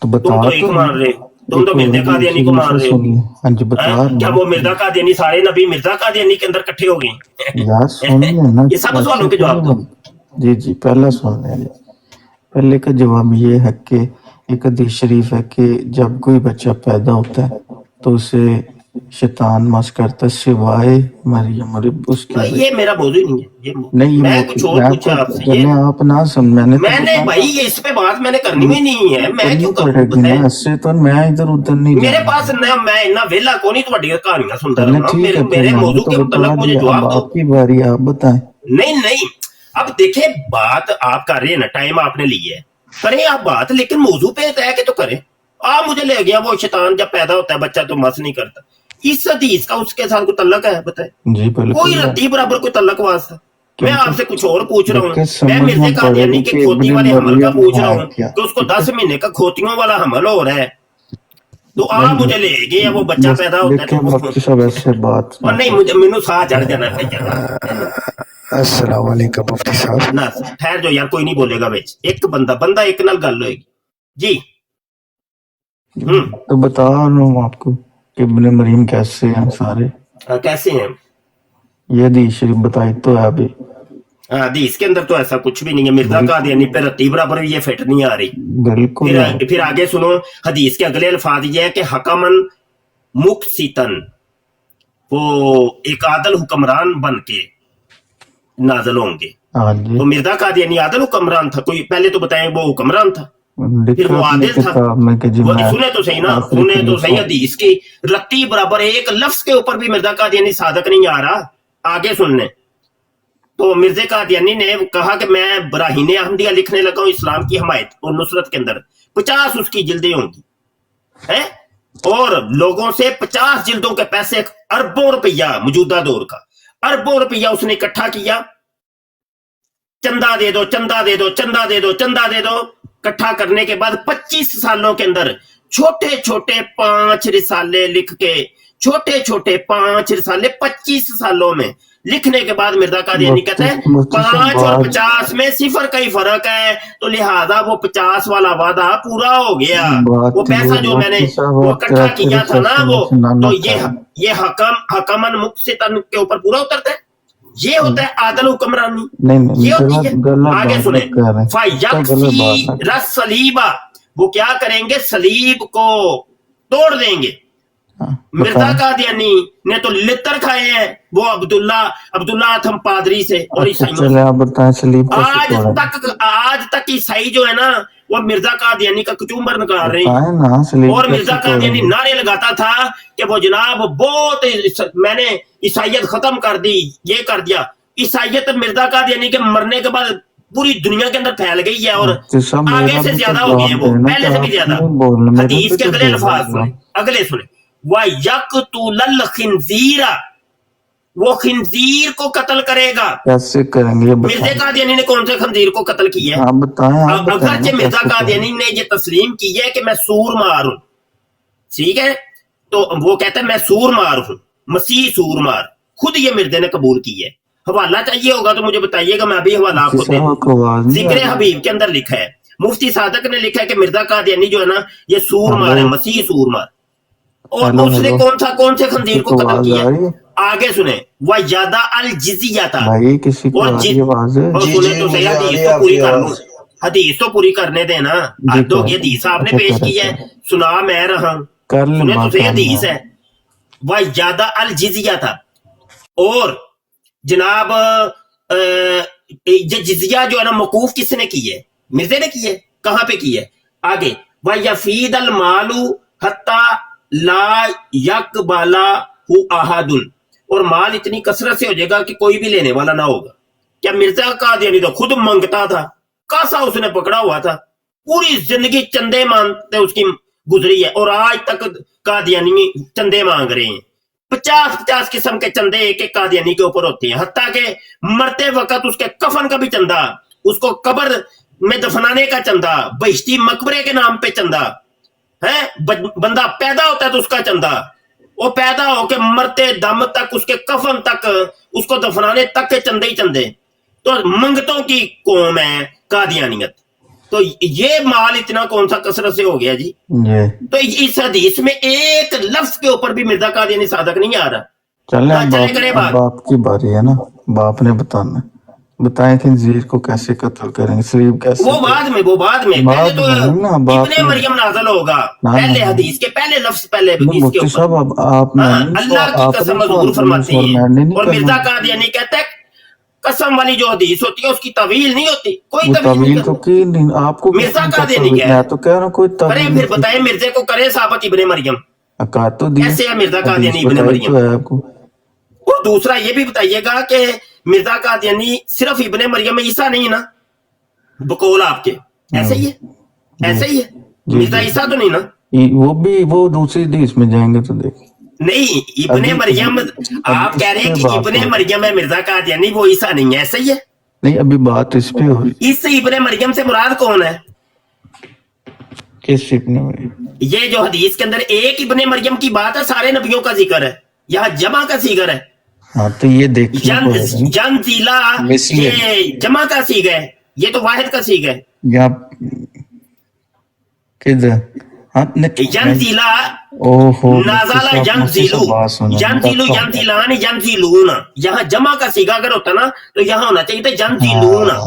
तुम तो एक मान रहे, तुम तो मिर्जा कादियानी को मान रहे हो। हाँ जी बता, क्या वो मिर्जा कादियानी सारे नबी मिर्जा कादियानी के अंदर इकट्ठे हो गए? यार सुनिए ना, ये सब सवालों के जवाब दो। जी पहला सुन लें। पहले का जवाब ये है कि एक हदीस शरीफ है कि जब कोई बच्चा पैदा होता है तो उसे शैतान मस करता है सिवाय मरियम और उसके। ये मेरा मौजू नहीं है, ये नहीं, मैं कुछ और पूछा आपसे। ये आप ना सुन, मैंने भाई ये इस पे बात मैंने करनी भी नहीं है, मैं क्यों करूं? इससे तो मैं इधर उधर नहीं, मेरे पास ना, मैं इतना वेला को नहीं तुम्हारी कहानियां सुनता रहूं। मेरे मौजू के मुताबिक मुझे जवाब दो। आपकी बारी, आप बताएं। नहीं अब देखे, बात आप कर रहे हैं ना, टाइम आपने लिया है, करें आप बात, लेकिन मौजू पे तय के तो करें। आप मुझे ले गया वो शैतान जब पैदा होता है बच्चा तो मस नहीं करता, इस हदीस का उसके साथ कोई तल्लक है? बताए जी, कोई रद्दी बराबर कोई तल्लक वास्ता। मैं आपसे कुछ और पूछ रहा हूँ, मैं मिर्जे कादियानी के खोती वाले हमल का पूछ रहा हूँ कि उसको 10 महीने का खोतियों वाला हमल हो रहा है, तो आप मुझे ले गए वो बच्चा पैदा होता है सब ऐसे बात। और नहीं, मुझे मैनू साह चढ़ जाना है। अस्सलाम वालेकुम मुफ्ती साहब। ना ठहर जो यार, कोई नहीं बोलेगा बेच, एक बंदा एक नाल गल होएगी जी। तो बता रहा हूँ आपको कि इब्ने मरियम कैसे हैं सारे, कैसे हैं ये हदीस शरीफ बताई तो है अभी। हदीस के अंदर तो ऐसा कुछ भी नहीं है। मिर्जा कादियानी पे रत्ती बराबर भी ये फिट नहीं आ रही। बिल्कुल। फिर आगे सुनो, हदीस के अगले अल्फाज ये है कि हकमन मुक्सितन, वो एक आदल हुक्मरान बन के नाज़िल होंगे। तो मिर्जा कादियानी आदल हुक्मरान था कोई? पहले तो बताएं वो हुक्मरान था। फिर वो आदिल था। वो सुने तो सही ना, सुने तो सही, हदीस की रत्ती बराबर एक लफ्ज के ऊपर भी मिर्जा कादियानी सादक नहीं आ रहा। आगे सुनने तो मिर्जा कादियानी ने कहा कि मैं बराहीन अहमदिया लिखने लगा हूं इस्लाम की हमायत और नुसरत के अंदर 50 उसकी जिल्दें होंगी हैं, और लोगों से 50 जिल्दों के पैसे, अरबों रुपया, मौजूदा दौर का अरबों रुपया उसने इकट्ठा किया। चंदा दे दो, चंदा दे दो, चंदा दे दो, चंदा दे दो। इकट्ठा करने के बाद 25 सालों के अंदर छोटे छोटे 5 रिसाले लिख के, छोटे छोटे 5 रिसाले 25 सालों में लिखने के बाद मिर्जा कादियानी कहते हैं 5 और 50 में सिफर का ही फर्क है, तो लिहाजा वो 50 वाला वादा पूरा हो गया। वो पैसा जो मैंने वो इकट्ठा किया था ना, वो तो ये हकमन मुक्सितन के ऊपर पूरा उतरता है। ये होता है आदल हुक्मरानी, ये होती है। आगे सुने, सलीबा, वो क्या करेंगे, सलीब को तोड़ देंगे। मिर्जा कादियानी ने तो लितर खाए हैं वो अब्दुल्ला आथम पादरी से और ईसाइयों। आज तक ईसाई जो है ना, वो मिर्जा कादियानी का कचूमर निकाल रहे हैं। और मिर्जा कादियानी नारे लगाता था कि वो जनाब बहुत मैंने ईसाइयत खत्म कर दी, ये कर दिया। ईसाइयत मिर्जा कादियानी के मरने के बाद पूरी दुनिया के अंदर फैल गई है और आगे से ज्यादा हो गई है, वो पहले से भी ज्यादा। हदीस के अगले अल्फाज सुने, अगले सुने, वयक़्तुलल खिंज़ीरा, वो खिंजीर को कत्ल करेगा। कैसे करेंगे? मिर्जा कादियानी ने कौन से खंजीर को कत्ल किया है? अगरचे मिर्जा कादियानी ने ये तस्लीम की है कि मैं सूर मार हूं, ठीक है, तो वो कहता है मैं सूर मार हूं, मसीह सूर मार, खुद ये मिर्जे ने कबूल की है। हवाला चाहिए होगा तो मुझे बताइएगा, मैं अभी हवाला आपको दे दूं। जिक्र हबीब के अंदर लिखा है, मुफ्ती सादक ने लिखा है कि मिर्जा कादियानी जो है ना, ये सूर मार है, मसीह सूर मार। और उसने कौन से खंजीर को कत्ल किया? आगे सुने, वह ज्यादा अल जिजिया था। भाई किसी को और सुने तो सही, हदीस तो पूरी कर लूं, हदीस तो पूरी करने देना। हदीस आपने पेश की है, सुना मैं रहा हूं, सुने तो सही, हदीस है। वह ज्यादा अल जिजिया था, और जनाब जिजिया जो है ना, मौकूफ किसने की है? मिर्जे ने की है। कहां पे की है? आगे, वह यफीद अल मालू हत्ता ला यकबाला हु अहादुन, और माल इतनी कसरत से हो जाएगा कि कोई भी लेने वाला ना होगा। क्या मिर्जा कादियानी तो खुद मांगता था, कासा उसने पकड़ा हुआ था, पूरी जिंदगी चंदे मांगते उसकी गुजरी है, और आज तक कादियानी चंदे मांग रहे हैं। 50 किस्म के चंदे एक एक कादियानी के ऊपर होते हैं, हत्ता के मरते वक्त उसके कफन का भी चंदा, उसको कब्र में दफनाने का चंदा, बहिश्ती मकबरे के नाम पे चंदा है। बंदा पैदा होता है तो उसका चंदा, वो पैदा होके मरते दम तक, उसके कफन तक, उसको दफनाने तक के चंदे ही चंदे। तो मंगतों की कौम है कादियानियत। तो ये माल इतना कौन सा कसरत से हो गया जी? तो इस हदीस में एक लफ्ज के ऊपर भी मिर्जा कादियानी सादक नहीं आ रहा। चले बाप की बारी है ना, बाप ने बताना, बताएं खंजीर को कैसे कत्ल करेंगे, सलीब कैसे? वो बाद में पहले तो इब्ने मरियम नाज़िल होगा, पहले हदीस के पहले लफ्ज, पहले हदीस के ऊपर अल्लाह की कसम हुजूर फरमाते हैं। और मिर्जा कादियानी कहता है कसम वाली जो हदीस होती है उसकी तवील नहीं होती, कोई तवील तो की नहीं। आपको मिर्जा कादियानी क्या है? तो कह रहा कोई अरे फिर बताए मिर्जे को करे साबित इब्ने मरियम, कैसे है मिर्जा कादियानी इब्ने मरियम? और दूसरा ये भी बताइएगा कि मिर्जा कादियानी सिर्फ इब्ने मरियम में ईसा नहीं ना, बकौल आपके ऐसे ही है, ऐसे ही है, मिर्जा ईसा तो नहीं ना, वो दूसरी हदीस में जाएंगे तो देख नहीं। इब्ने मरियम आप कह रहे हैं कि इब्ने मरियम है मिर्जा कादियानी, वो ईसा नहीं है, ऐसे ही है। नहीं, अभी बात इस पे हो रही। इससे इब्ने मरियम से मुराद कौन है? किस इब्ने मरियम? ये जो हदीस के अंदर एक इब्ने मरियम की बात है, सारे नबियों का जिक्र है, यहाँ जमा का सीगर है। हाँ तो ये देखिए, जंजीला ये जमा का सीग है, ये तो वाहिद का सीग है। किधर? जंजीला नाज़ाला जंजीलूना, यहाँ जमा का सीगा अगर होता ना तो यहाँ होना चाहिए था जंजीलूना,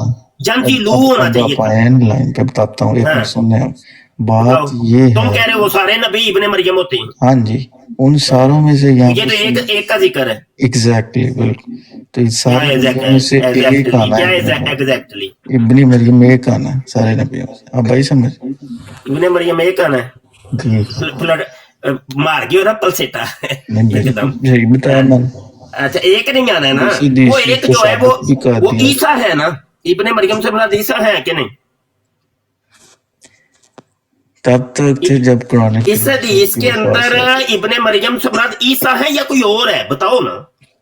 जंजीलू होना चाहिए। लाइन पे बताता हूँ, एक मिनट सुनने। बात ये तुम कह रहे हो वो सारे नबी इब्ने मरियम होते हैं? हाँ जी, उन सारों में से यहाँ ये तो एक का जिक्र है। एग्जैक्टली, बिल्कुल। तो इस सारे में से एक आना है। एग्जैक्टली इब्ने मरियम एक आना है सारे नबियों से, आप भाई समझ। इब्ने मरियम एक आना है जी मार गया ना पलसेटा एकदम सही बताया मैंने। अच्छा एक नहीं आना है ना, सीधी वो सी एक तो जो है वो साबित भी कर दिया। ईसा है ना, इब्ने मरियम से मुराद ईसा है कि नहीं? तब तक थे जब कुरान इस हदीस के अंदर इब्ने मरियम से मुराद ईसा है या कोई और है, बताओ ना।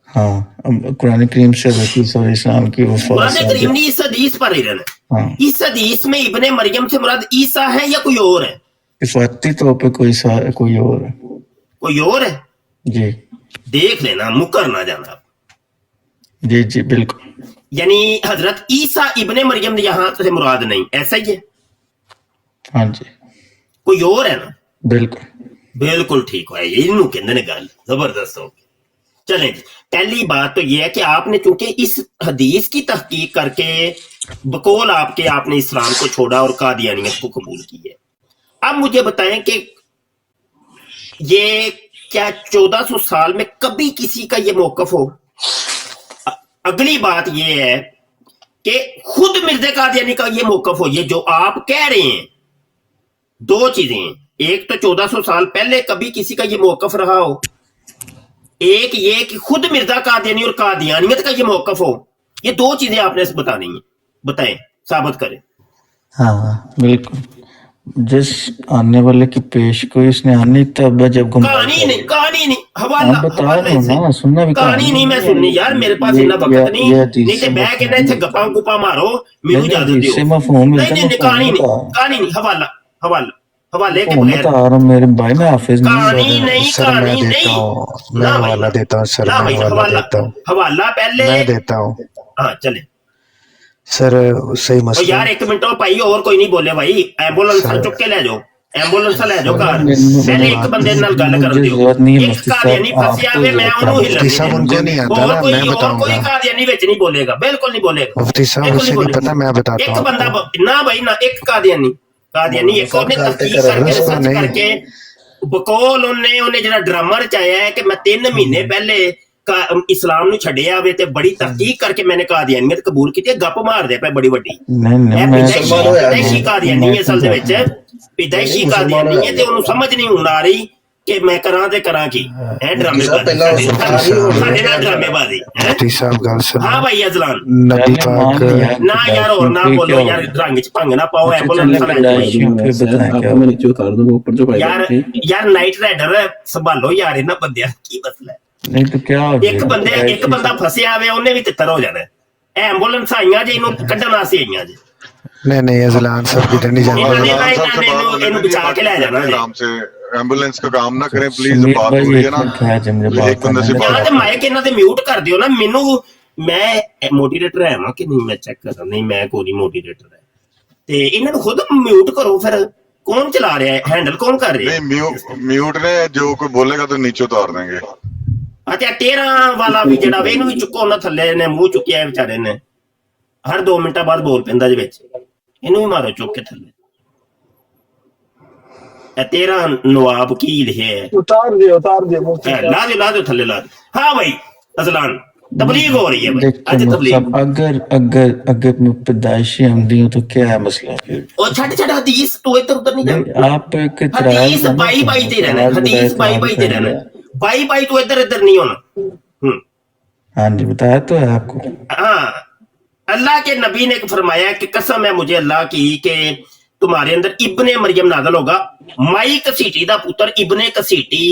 हाँ कुरान करीम से रसूल इस्लाम की वफात कुरान करीम ने इस हदीस पर ही रहना। हाँ इस हदीस में इब्ने मरियम से मुराद ईसा है या कोई और है? इफाती तौर पे कोई और है। कोई और है जी देख लेना, मुकर ना जाना। जी जी बिल्कुल। यानी हजरत ईसा इब्ने मरियम यहाँ से मुराद नहीं, ऐसा ही है? हाँ जी कोई और है ना? बिल्कुल बिल्कुल ठीक है, इनू कहते ने गल जबरदस्त हो। चलें जी, पहली बात तो ये है कि आपने चूंकि इस हदीस की तहकीक करके बकौल आपने इस्लाम को छोड़ा और कादियानियत को कबूल की है। अब मुझे बताएं कि ये क्या 1400 साल में कभी किसी का ये मौकफ हो? अगली बात ये है कि खुद मिर्ज़ा कादियानी का ये मौकफ हो, ये जो आप कह रहे हैं। दो चीजें हैं, एक तो 1400 साल पहले कभी किसी का ये मौकफ रहा हो, एक ये कि खुद मिर्जा कादियानी और कादियानियत का ये मौकफ हो। ये दो चीजें आपने बतानी है, बताएं, साबित करें। हाँ बिल्कुल। जिस आने वाले की पेश को इसने आनी तब जब कहानी नहीं हवाला बता रहा हूं ना, सुनना भी कहानी नहीं मैं सुननी यार, मेरे पास इतना वक्त नहीं ते बैठ के ना इत्थे गप्पा गुप्पा मारो, मेनू इजाजत दियो। नहीं कहानी नहीं, हवाले के बगैर मेरे भाई मैं हाफिज कहानी नहीं मैं हवाला देता हूँ सर, मैं हवाला देता हूँ, हवाला पहले मैं देता हूँ। हाँ चले सर सही और मसला। यार एक मिनट और भाई, और कोई नहीं बोले भाई, एम्बुलेंस चुक के ले जाओ, एम्बुलेंस ले जाओ घर। पहले एक बंदे नाल गल कर दियो, एक कादियानी फंसिया वे मैं ओनू हिला मुफ्ती साहब उनको नहीं आता ना, मैं बताऊंगा। कोई कादियानी विच नहीं बोलेगा, बिल्कुल नहीं बोलेगा मुफ्ती साहब उसे नहीं पता, मैं बताता एक हूँ। बंदा ना भाई ना, एक कादियानी एक और ने तहकीक करके रिसर्च करके बकौल उन्हें जरा ड्रामा रचाया है कि मैं 3 महीने पहले इस्लाम ਨੂੰ ਛੱਡਿਆ ਵੇ ਤੇ ਬੜੀ ਤਹਕੀਕ ਕਰਕੇ मैंने ਕਾਦੀਆਨੀਅਤ ਕਬੂਲ ਕੀਤੀ ਹੈ। ਗੱਪ ਮਾਰਦੇ ਪਏ ਬੜੀ ਵੱਡੀ। ਨਹੀਂ ਪੈਦਾਇਸ਼ੀ ਕਾਦੀਆਨੀ ਅਸਲ ਦੇ ਵਿੱਚ ਪੈਦਾਇਸ਼ੀ ਕਾਦੀਆਨੀ ਹੈ ਤੇ ਉਹਨੂੰ ਸਮਝ ਨਹੀਂ ਹੁਣ ਆ ਰਹੀ ਕਿ ਮੈਂ ਕਰਾਂ ਤੇ ਕਰਾਂ ਕੀ ਹੈ। ਡਰਾਮੇਬਾਜ਼ੀ ਸਾਡੇ ਨਾਲ ਡਰਾਮੇਬਾਜ਼ੀ। मुफ्ती साहब गल सुनो। हाँ भाई अजलान नबी पाक ना यार और ना बोलो यार, रंग च भंग ना पाओ यार नाइट राइडर संभालो यार इन्हां बंदियां की मसला है। नहीं तो क्या एक बंदा फसिया हुआ उन्हें भी तितर हो जाना है। एम्बुलेंस आईयां जे इन्हू कड्ढण वास्ते आईयां जे। नहीं अजलान साहब किधर नहीं जाना। इन्हू बचा के ले जाना आराम से एम्बुलेंस का काम ना करें प्लीज, बात हो रही है ना, एक बंदे से बात। माइक इन्हां दे म्यूट कर दियो ना। मेनू मैं मोटिवेटर है ना कि नहीं, मैं चेक कर नहीं, मैं कोई मोटिवेटर है ते इन्हां नू खुद म्यूट करो। फिर कौन चला रहा है, हैंडल कौन कर रहा है? नहीं म्यूट ने जो कोई बोलेगा तो नीचे उतार देंगे। अच्छा 13 वाला भी जड़ा वे इनू भी चुको ना, थल्ले ने मुंह चुकिया है बेचारे ने, हर 2 मिनट बाद बोल पैंदा जे विच, इनू भी मारो चुक के थल्ले। 13 नवाब की लिखे है, उतार दियो ला दो थल्ले ला दो। हाँ भाई अजलान तबलीग हो रही है भाई। अच्छा तबलीग अगर मैं पैदाइशी अहमदी हूँ तो क्या है मसला फिर? और छड़ हदीस तो इधर उधर नहीं जाना। आप हदीस बाई ते रहना, हदीस बाई ते रहना, बाई तो इधर नहीं होना। हाँ जी बताया तो है आपको। हाँ अल्लाह के नबी ने फरमाया कि कसम है मुझे अल्लाह की कि तुम्हारे अंदर इब्ने मरियम नाज़िल होगा। माई कसीटी दा पुत्र इब्ने कसीटी,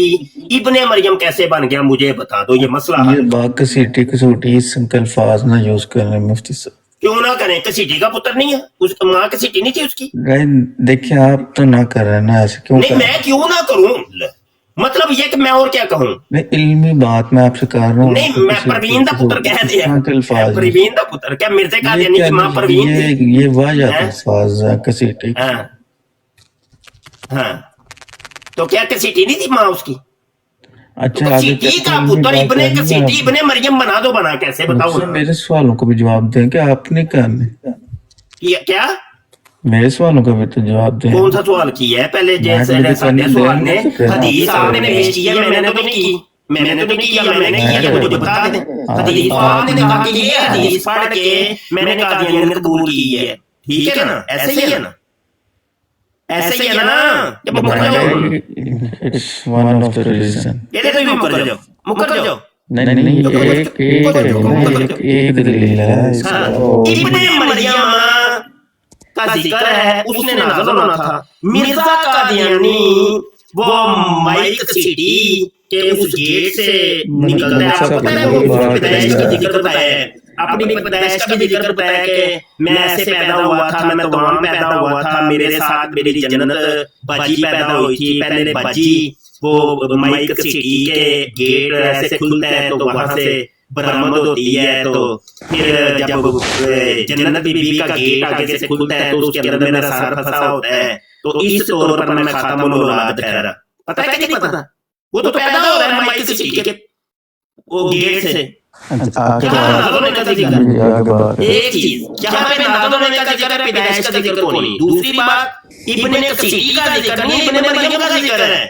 इब्ने मरियम कैसे बन गया मुझे बता दो, ये मसला है। ये बात कसीटी कसोटी इस अल्फाज ना यूज कर रहे मुफ्ती साहब। क्यों ना करें, कसीटी का पुत्र नहीं है, उस माँ कसीटी नहीं थी उसकी। देखिए आप तो ना कर रहे ना ऐसे, क्यों नहीं मैं क्यों ना करूं, मतलब ये कि मैं और क्या कहूं। नहीं इल्मी बात मैं आपसे कर रहा हूँ। नहीं मैं परवीन दा पुत्र कह दिया, परवीन दा पुत्र क्या मिर्ज़ा कादियानी की माँ परवीन थी? ये वाज़ह अल्फाज कसीटी। हाँ तो क्या कसीटी नहीं थी माँ उसकी? अच्छा कसीटी का पुत्र इब्ने कसीटी इब्ने मरियम बना दो, बना कैसे बताओ? मेरे सवालों को भी जवाब दें कि आपने करने क्या मेरे सवालों का भी तो जवाब दें। कौन सा सवाल किया है पहले? जैसे सवाल ने हदीस आपने पेश की है, मैंने तो नहीं की, मैंने तो नहीं किया, मैंने किया तो मुझे बता दे। हदीस पाक ने कहा कि ये हदीस पढ़ के मैंने कादियानियत कबूल की है, ठीक है ना? ऐसे ही है ना, ऐसे ही है ना? जब मुकर जाओ, it's one of the reason. ये तो भी मुकर जाओ, मुकर जाओ। नहीं नहीं, एक दलील है इसका। इब्ने मरियम का जिक्र है, उसने नाज़िल होना था। मिर्जा कादियानी वो माइक सिटी के उस गेट से निकलता है, आपको पता है, वो पैदाइश की जिक्र करता है, अपनी पैदाइश का भी जिक्र करता है कि मैं ऐसे पैदा हुआ था, मैं तमाम पैदा हुआ था, मेरे साथ मेरी जन्नत बाजी पैदा हुई थी। पहले बाजी वो माइक सिटी के गेट ऐसे खुलता है तो वहां से बरामद होती है, तो फिर जब जन्नत बीबी का गेट आगे से खुलता है तो उसके अंदर मेरा सर फंसा होता है, तो इस तौर पर मैं खातमुल औलाद ठहरा। पता है कि नहीं पता? वो तो पैदा हो रहा है माइक सिटी के वो गेट से। एक चीज, यहाँ पे नाज़िल होने का जिक्र है, पैदाइश का जिक्र कोई नहीं। दूसरी बात, इब्ने कसीर का जिक्र नहीं, इब्ने मरियम का जिक्र है।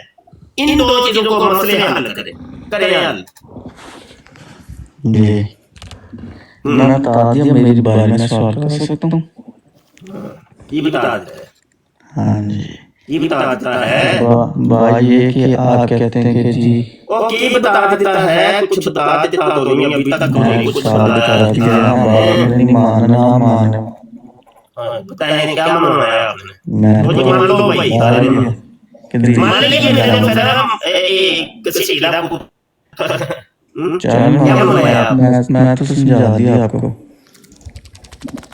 इन दो चीजों को मसले हल करें हल। जी मैं तादिया मेरी बारे में सवाल कर सकता हूँ? ये बता देता है। हाँ जी, ये बता देता है भाई ये कि आप कहते हैं कि जी ओके बता देता है, कुछ बता देता तो नहीं, अभी तक नहीं कुछ बताया। नहीं मानना मानो, बताया क्या मनवाया आपने? मैं मुझे मान लो भाई, मान लीजिए मैंने फरम एक सीधा क्या मनवाया? मैं तो समझा दिया आपको।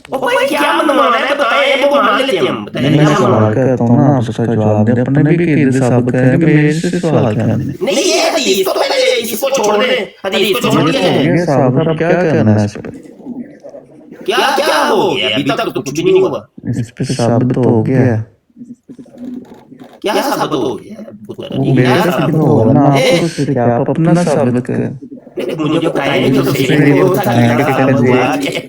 ओ भाई क्या मनवाना है बताइए, वो मान लेते हम। बताइए मैं क्या सवाल मनवाना करता हूँ ना, आप उसका जवाब दे। अपने भी कीर्द साबित करें कि मेरे से सवाल करने। नहीं, ये हदीस तो पहले इसको छोड़ दे, हदीस को छोड़ दिया जाए। ये साबित अब क्या करना है इस पे? क्या क्या हो गया? अभी तक तो कुछ भी नहीं हुआ। इस पे साबित तो हो गया, क्या साबित हो गया? वो मेरा साबित होगा ना, आपको तो क्या आप अपना साबित करें। मुझे बताइए तो सही फिर ये वो बताएंगे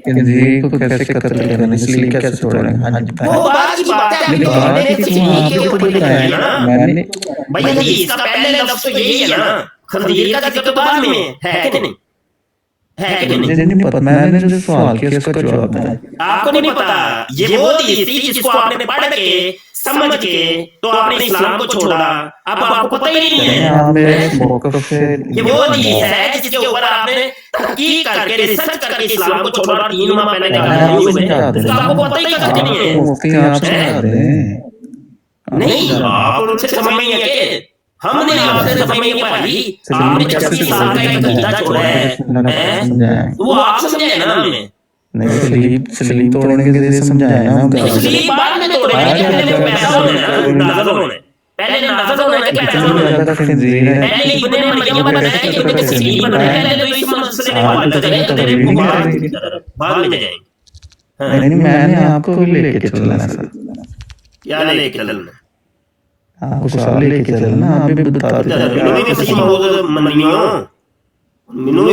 कि जी को कैसे कत्ल करना, इसलिए कैसे छोड़ेंगे। हाँ जी वो बात की बात है, अभी बात मैंने की किसी आप के तो ऊपर बताएं, लिखा है ना मैंने भाई, हदीस का पहले लफ्ज तो यही है ना, खंजीर का जिक्र बाद में है कि नहीं? है कि नहीं? मुझे नहीं पता, मैंने जो सवाल किया उसका जवाब है। आपको नहीं पता? ये वो हदीस थी जिसको आपने पढ़ के समझ के तो आपने इस्लाम को छोड़ा, अब आपको पता ही नहीं है। मेरे मौक़िफ़ से ये वो हदीस है जिसके ऊपर आपने तहकीक करके रिसर्च करके इस्लाम को छोड़ा, 3 माह पहले निकाला, आपको पता ही नहीं है। मुफ्ती आप समझा दें। नहीं, आप उनसे समझ नहीं है कि हमने आपसे समझ नहीं पाई, आपने 26 साल का एक अकीदा छोड़ा है, वो आप समझे ना हमें। नहीं, सलीब तोड़ने के लिए समझाया ना। सलीब बाद में तोड़ेंगे, पहले वो पैदा होने ना, नाज़िल होने, पहले नाज़िल होने के पैदा होने, पहले इब्ने मरियम बनाया कि इब्ने कसीर बनाया, पहले तो इस मसले में बात करें, तेरे बाद में जाएंगे। नहीं, मैंने आपको लेके चलना है सर। क्या लेके चलना? आपको साल लेके चलना, आप भी बता दो। मैंने भी सही मौजूद मनियो मिनू भी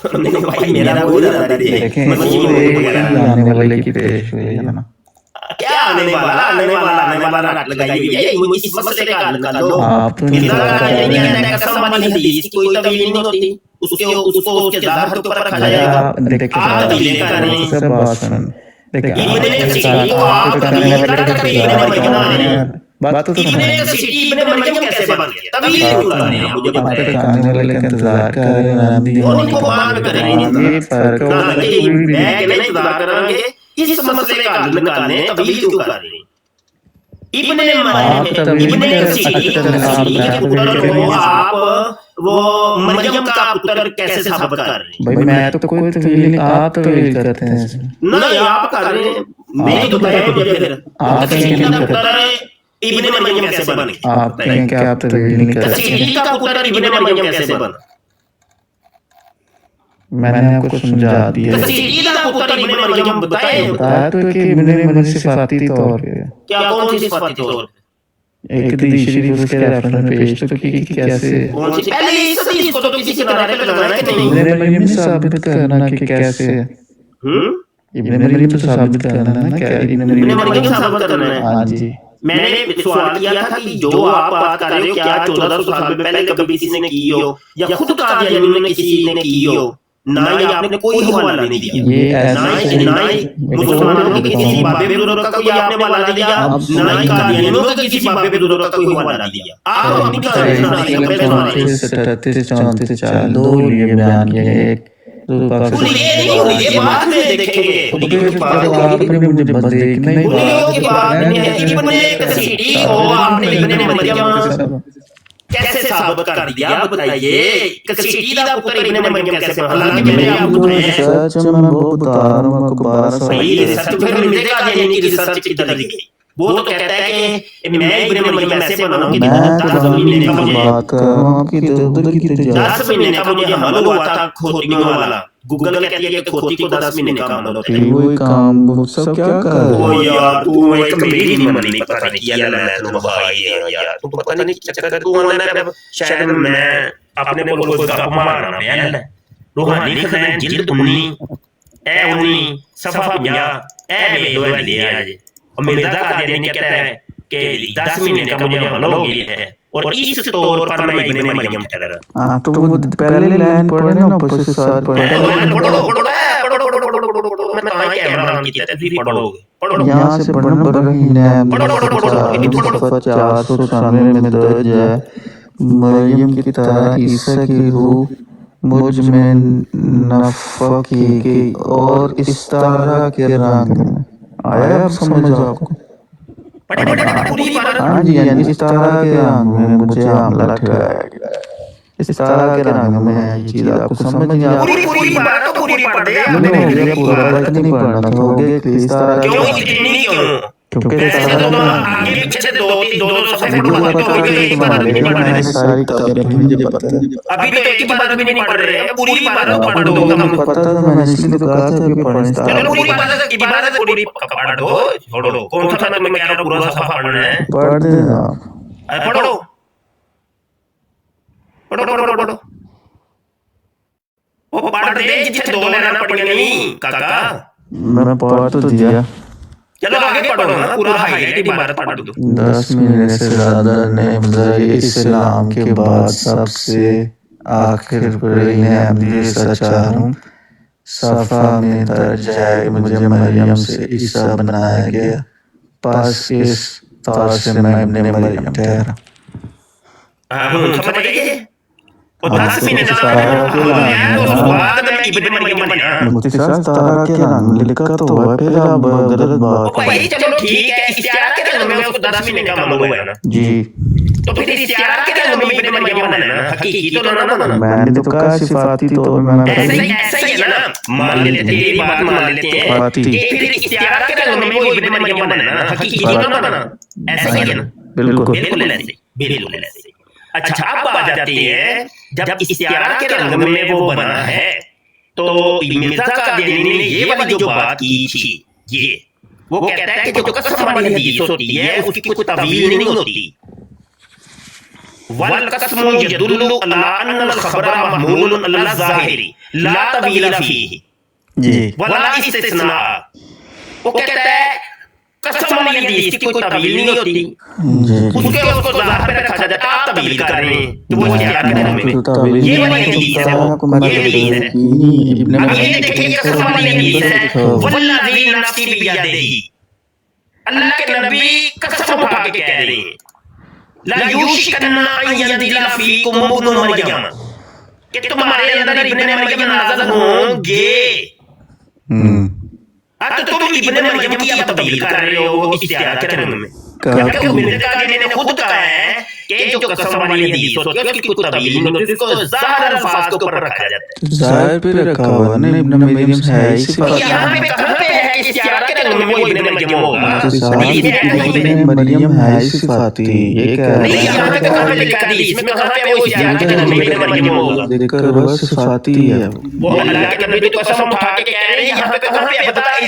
नहीं भाई, मेरा कोई दादा नहीं देखें एक आने वाले की पेश हुई है ना। क्या आने वाला रट लगाई हुई है, इस मसले का हल कर लो। आप तो नहीं बता कसम वाली हदीस कोई तवील नहीं होती, उसको उसके ज़ाहिर के ऊपर रखा जाएगा। आप तवील करें, सब बात सुन। इब्ने कसीर को आप तवील करके इब्ने मरियम बना रहे हैं। बात तो इब्ने कसीर इब्ने मरियम कैसे बन गया? तवील क्यों कर रहे हैं? मुझे बताइए। आने वाले का इंतजार कर रहे हैं, उनको बाद में करेंगे, ये फर्क है। मैं कहना इंतजार करेंगे इस मसले का हल निकालने, तवील क्यों कर रहे हैं? इब्ने कसीर के पुत्र को आप वो मरियम का पुत्र कैसे साबित कर रहे हैं? भाई मैं तो कोई तवील नहीं, आप तवील करते हैं। नहीं, आप कर रहे हैं, मैं तो बताया मुझे फिर आप कसीर का पुत्र इब्ने मरियम कैसे बन गया? आप कहें कि आप तवील नहीं करते। कसीर का पुत्र इब्ने मरियम कैसे बना? मैंने आपको समझा दिया। कसीर का पुत्र इब्ने मरियम बताया तो कि इब्ने मरियम सिफाती तौर पे क्या कौन सी सिफाती तौर पे? एक हदीस शरीफ उसके रेफरेंस पेश तो की कैसे कौन सी? पहले इस हदीस को तो किसी किनारे पे लगाना कि नहीं? इब्ने मरियम साबित करना कि कैसे इब्ने मरियम तो साबित करना ना, क्या इब्ने मरियम साबित करना है। हाँ जी, मैंने सवाल किया था कि जो आप बात कर रहे हो क्या 1400 साल पहले कभी किसी ने की हो या खुद कादियानियों ने किसी ने की हो, ना ही आपने कोई हवाला नहीं दिया, ना ही मुसलमानों के किसी बाबे बुजुर्ग का कोई आपने हवाला दिया, ना ही कादियानियों का किसी बाबे बुजुर्ग का कोई हवाला दिया। आप अपनी तारीफ सुना रहे हैं, 38 34 4 दो लिए बयान किए, एक ये बात में देखेंगे आपने मुझे बस देखना ही कैसे साबित कर दिया, बताइए कसीटी दा पुत्र इब्ने मरियम कैसे, हालांकि मेरे आप सच मैं बहुत बता रहा हूं आपको 12 साल सही सच फिर मिलेगा यानी कि रिसर्च की तरह वो तो कहता है कि मैं इब्ने मरियम ऐसे बनाऊं कि 10 महीने का मुझे बात कर रहा हूं कि उधर की 10 महीने का मुझे हमल हुआ था खोतियों वाला, गूगल कहती है कि खोती को 10 महीने का हमल होता है। वही काम वो सब क्या कर रहे ओ यार तू एक मेरी नहीं मनी पता नहीं किया मैं तो भाई यार तू पता नहीं चक्कर तू ना शायद मैं अपने को कोई गप मारना है रूहानी खजान जिल्द 19 सफा 50 वे दो ले आज और मिर्जा कादियानी कहता है कि 10 महीने का मुझे हमल हो गया है और इस तौर पर मैं इब्ने मरियम ठहरा। हां तो वो पहले लाइन पढ़े ना ऊपर से साथ पढ़े मैं कैमरा ऑन किया था फिर पढ़ोगे यहां से पढ़ना बरहीना 493 में दर्ज है, मरियम की तरह ईसा की रूह मुझ में नफकी और इस तरह के रंग में आया, आप समझ आपको? हाँ जी, यानी इस तरह के रंग में मुझे हमला ठहराया गया, इस तरह के रंग में है ये चीज, आपको समझ नहीं आ रही? पूरी बात तो पूरी पढ़ दे पूरा बात नहीं पढ़ना था, हो गया कि इस तरह क्यों इतनी क्यों क्योंकि आगे पीछे दो सफे मैंने सारी किताबें मुझे पता है, अभी तो एक बात भी नहीं पढ़ रहे हैं, पूरी बात पढ़ दो हमको पता था, मैंने इसलिए तो कहा था कि पढ़ने चलो पूरी बात इबादत पूरी पढ़ दो, छोड़ो कौन सा मैं कह रहा हूं पूरा सफा पढ़ना है, पढ़ दे पढ़ो पढ़ो वो पढ़ दे जिसे दो लेना पड़ेगा नहीं काका, मैंने पढ़ तो दिया, चलो आगे पढ़ो ना, पूरा हाईलाइट इबादत पढ़ दो। 10 महीने से ज्यादा ने इस्लाम के बाद सबसे आखिर पर इन्हें सच्चा हूँ, सफा में दर्ज है मुझे मरियम से ईसा बनाया गया, पास इस तौर से मैं इब्ने मरियम ठहरा। समझ गए? और 10 महीने मुफ्ती साहब तारा के रंग लिखा तो हुआ, फिर आप गलत बात भाई चलो ठीक है, इस्तियार के रंग में उसको 10 महीने का मालूम हुआ ना जी, तो फिर इस्तियार के रंग में इब्ने मरियम बनना ना, हकीकी तो ना मैंने तो कहा सिफाती तो मैंने ऐसा ही है ना, मान लेते हैं तेरी बात मान लेते हैं कि फिर इस्तियार के रंग में वो इब्ने मरियम बनना ना, हकीकी तो ना, ऐसा ही है ना, बिल्कुल ऐसे। अच्छा अब बात आती है जब इस्तियार के रंग में वो बना है तो मिर्जा कादियानी ने ये वाली जो बात की थी, ये वो कहता है कि जो कसम वाली हदीस होती है उसकी कोई तवील नहीं होती, वल कसमु यदुल्लु अला अन्नल खबरा महमूलुन अला ज़ाहिरी ला तवील फीही जी, वला इस्तिस्ना। वो कहता है कसम वाली हदीस की कोई तवील नहीं होती, उसको ज़ाहिर पे रखा जाता है, आप तवील कर रहे हैं तो वो क्या कर रहे हैं, ये वाली हदीस है, ये हदीस है। अब ये देखिए कसम वाली हदीस है, वल्लज़ी नफ्सी बियदिही, अल्लाह के नबी कसम उठा के कह रहे हैं, ला युशिकन्ना अन यंज़िला फीकुम इब्नु मरियम, कि तुम्हारे अंदर इब्ने मरियम नाज़िल होंगे। तो तुम इब्ने मरियम की अब तब्दील कर रहे हो इस्तियार के रंग में, जबकि मिर्जा कादियानी ने खुद कहा है कि जो कसम वाली हदीस होती है उसकी कोई तब्दील नहीं होती, उसको ज़ाहिर अल्फाज के ऊपर रखा जाता है, ज़ाहिर पे रखा हुआ ना, इब्ने मरियम से है इसी बात। यहाँ पे कहाँ पे है कि इस्तियार के रंग में वो इब्ने मरियम होगा, इब्ने मरियम है इसी बात ही, ये क्या नहीं यहाँ पे कहाँ पे लिखा है, इसमें कहाँ पे वो इस्तियार के रंग में इब्ने मरियम होगा, देखकर वो सिफाती है, वो अल्लाह के नबी तो कसम उठा के कह रहे हैं, यहाँ पे कहाँ पे बताया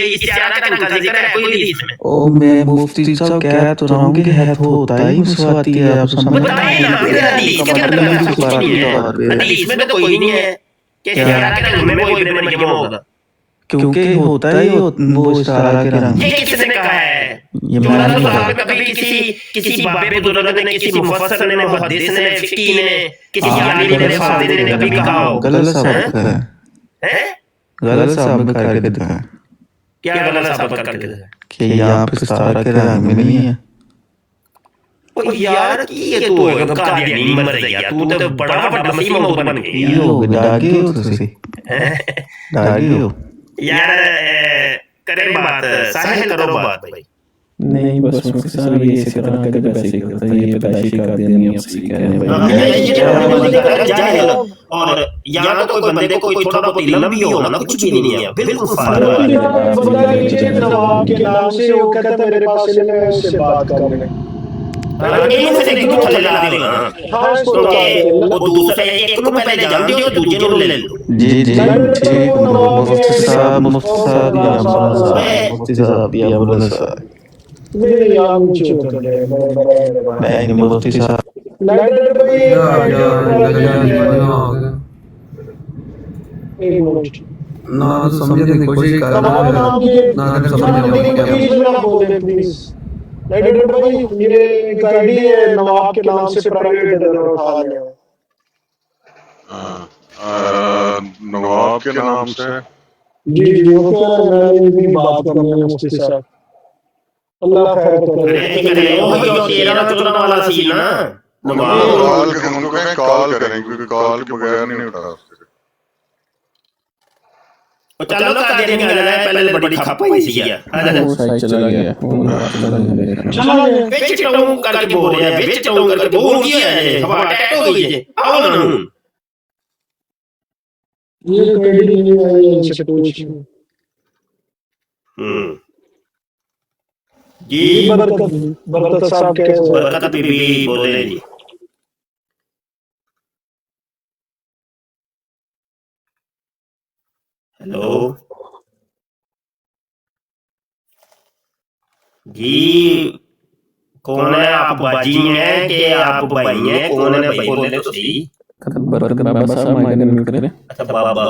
इस्तियार के रंग का जिक्र है कोई हदीस में? ओ मैं मुफ्ती साहब कह तो रहा हूँ कि है तो होता ही सिफाती है, आप समझ बताइए ना, हदीस के अंदर कुछ नहीं है, हदीस में तो कोई नहीं है कि इस्तियार के रंग में वो इब्ने मरियम होगा, क्योंकि होता है वो इस्तारा के रंग। ये किसने कहा है? ये जो मैं नहीं अल्लाह कभी किसी बाबे बुजुर्ग ने, किसी मुफस्सिर ने, मुहद्दिस ने, फिकी ने, किसी आलिम ने, फाज़िल ने कभी कहा हो? गलत साबित है, गलत साबित करके दिखाएं क्या गलत साबित करके दिखाएं? कि यहाँ पे इस्तारा के रंग में नहीं है। ओ यार ये तू एकदम कादियानी मर गया, तू तो बड़ा बड़ा मसीह मौत बन गया ये हो डागी हो तुसी, डागी हो यार। करे बात साहिल, करो बात भाई। नहीं बस मुफ्ती साहब ये इसी तरह का वैसे ही करता है, ये पैदाइशी कर देनी है उसकी कह रहे हैं। और यहाँ तो कोई बंदे को कोई थोड़ा बहुत इल्म भी हो ना, कुछ भी नहीं है, बिल्कुल नवाब के नाम से वो कहता है मेरे पास इल्म है, उससे बात करने जी जी ठीक। मुफ्ती साहब या बोलो सर। नहीं मुफ्ती साहब ना समझने की कोशिश कर रहा है ना समझने प्लीज। भाई ये एक आईडी है नवाब के नाम से, प्राइवेट उठा लिया नवाब के नाम से। जी जी वो क्या है, मैंने भी बात करनी है मुफ्ती साहब, अल्लाह खैर करे। वो तेरा चुनाव वाला सी ना नवाब, कॉल करें क्योंकि कॉल के बगैर नहीं उठा सकते। चलो कादियानी आ जाए, पहले बड़ी खपाई सी है। वो साइड चला गया, चला गया बेच टाऊं करके बोल रहे हैं, बेच टाऊं करके बोल दिया है, हवा अटैक हो गई है। आओ ना ये आईडी नहीं आई है, इनसे पूछिए। जी बरकत साहब कैसे? बरकत बीबी बोले जी। हेलो जी, कौन है आप? बाजी हैं कि आप भाई हैं? कौन है भाई? बोले तो सही। बरकत बाबा साहब माइक म्यूट करें। अच्छा बाबा,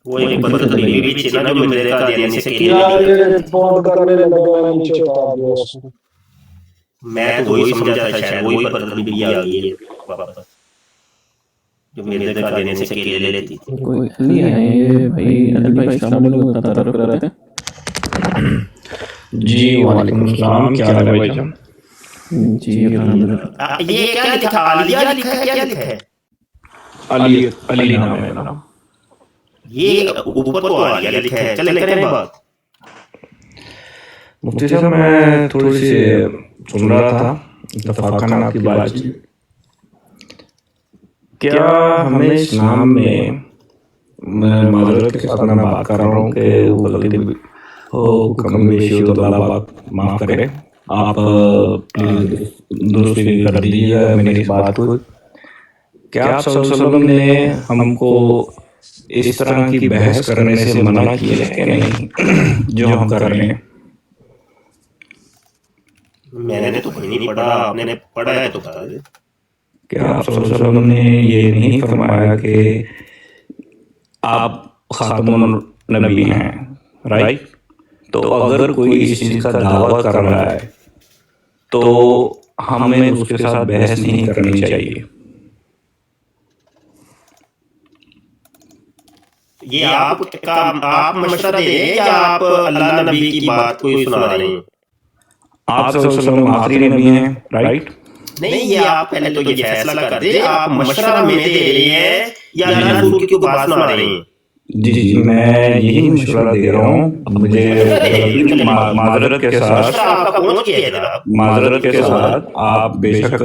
वो एक बरकत बीबी थी ना जो मेरे कादियानी से ये फोन करने लगा, नीचे उतार दिया उसने। मैं तो वही समझा था शायद वही बरकत बीबी आ गई है वापस, जो मेरे कादियानी से केले ले लेती थी। कोई नहीं है ये भाई अनिल भाई, अस्सलाम वालेकुम, तारुफ कर रहे थे। जी वालेकुम अस्सलाम, क्या हाल है भाई जान? जी अल्हम्दुलिल्लाह। ये क्या लिखा? आलिया लिखा है, क्या लिखा है? अली नाम है मेरा। ये ऊपर तो आलिया लिखा है, चले करें बात। मुफ्ती साहब मैं थोड़ी सी सुन रहा था इत्तफाकन आपकी बात। क्या हमें इस्लाम में, मैं माजरत के साथ मैं बात कर रहा हूँ कि वो गलती हो कम बेशी हो तो अल्लाह पाक माफ़ करे, आप प्लीज़ दुरुस्ती कर दीजिए मेरी इस बात को। क्या आप सल्लल्लाहु अलैहि वसल्लम ने हमको इस तरह की बहस करने से मना किया है कि नहीं जो हम कर रहे हैं? मैंने तो कहीं नहीं पढ़ा, आपने पढ़ा है तो बता दे। क्या आप सल्लल्लाहु अलैहि वसल्लम ने ये नहीं फरमाया कि आप खातमुन नबी हैं, राइट? तो अगर कोई इस चीज़ का दावा कर रहा है तो हमें उसके साथ बहस नहीं करनी चाहिए। ये आप मशवरा दे रहे हैं या आप अल्लाह नबी की बात कोई सुना रहे हैं? आप सल्लल्लाहु अलैहि वसल्लम आखिरी नबी हैं, राइट? नहीं, ये आप पहले तो ये फैसला कर दे, आप मशवरा में दे रहे हैं या अल्लाह रसूल की बात सुना रहे हैं? जी जी मैं यही मशवरा दे रहा हूँ। मुझे माजरत के साथ आप बेशक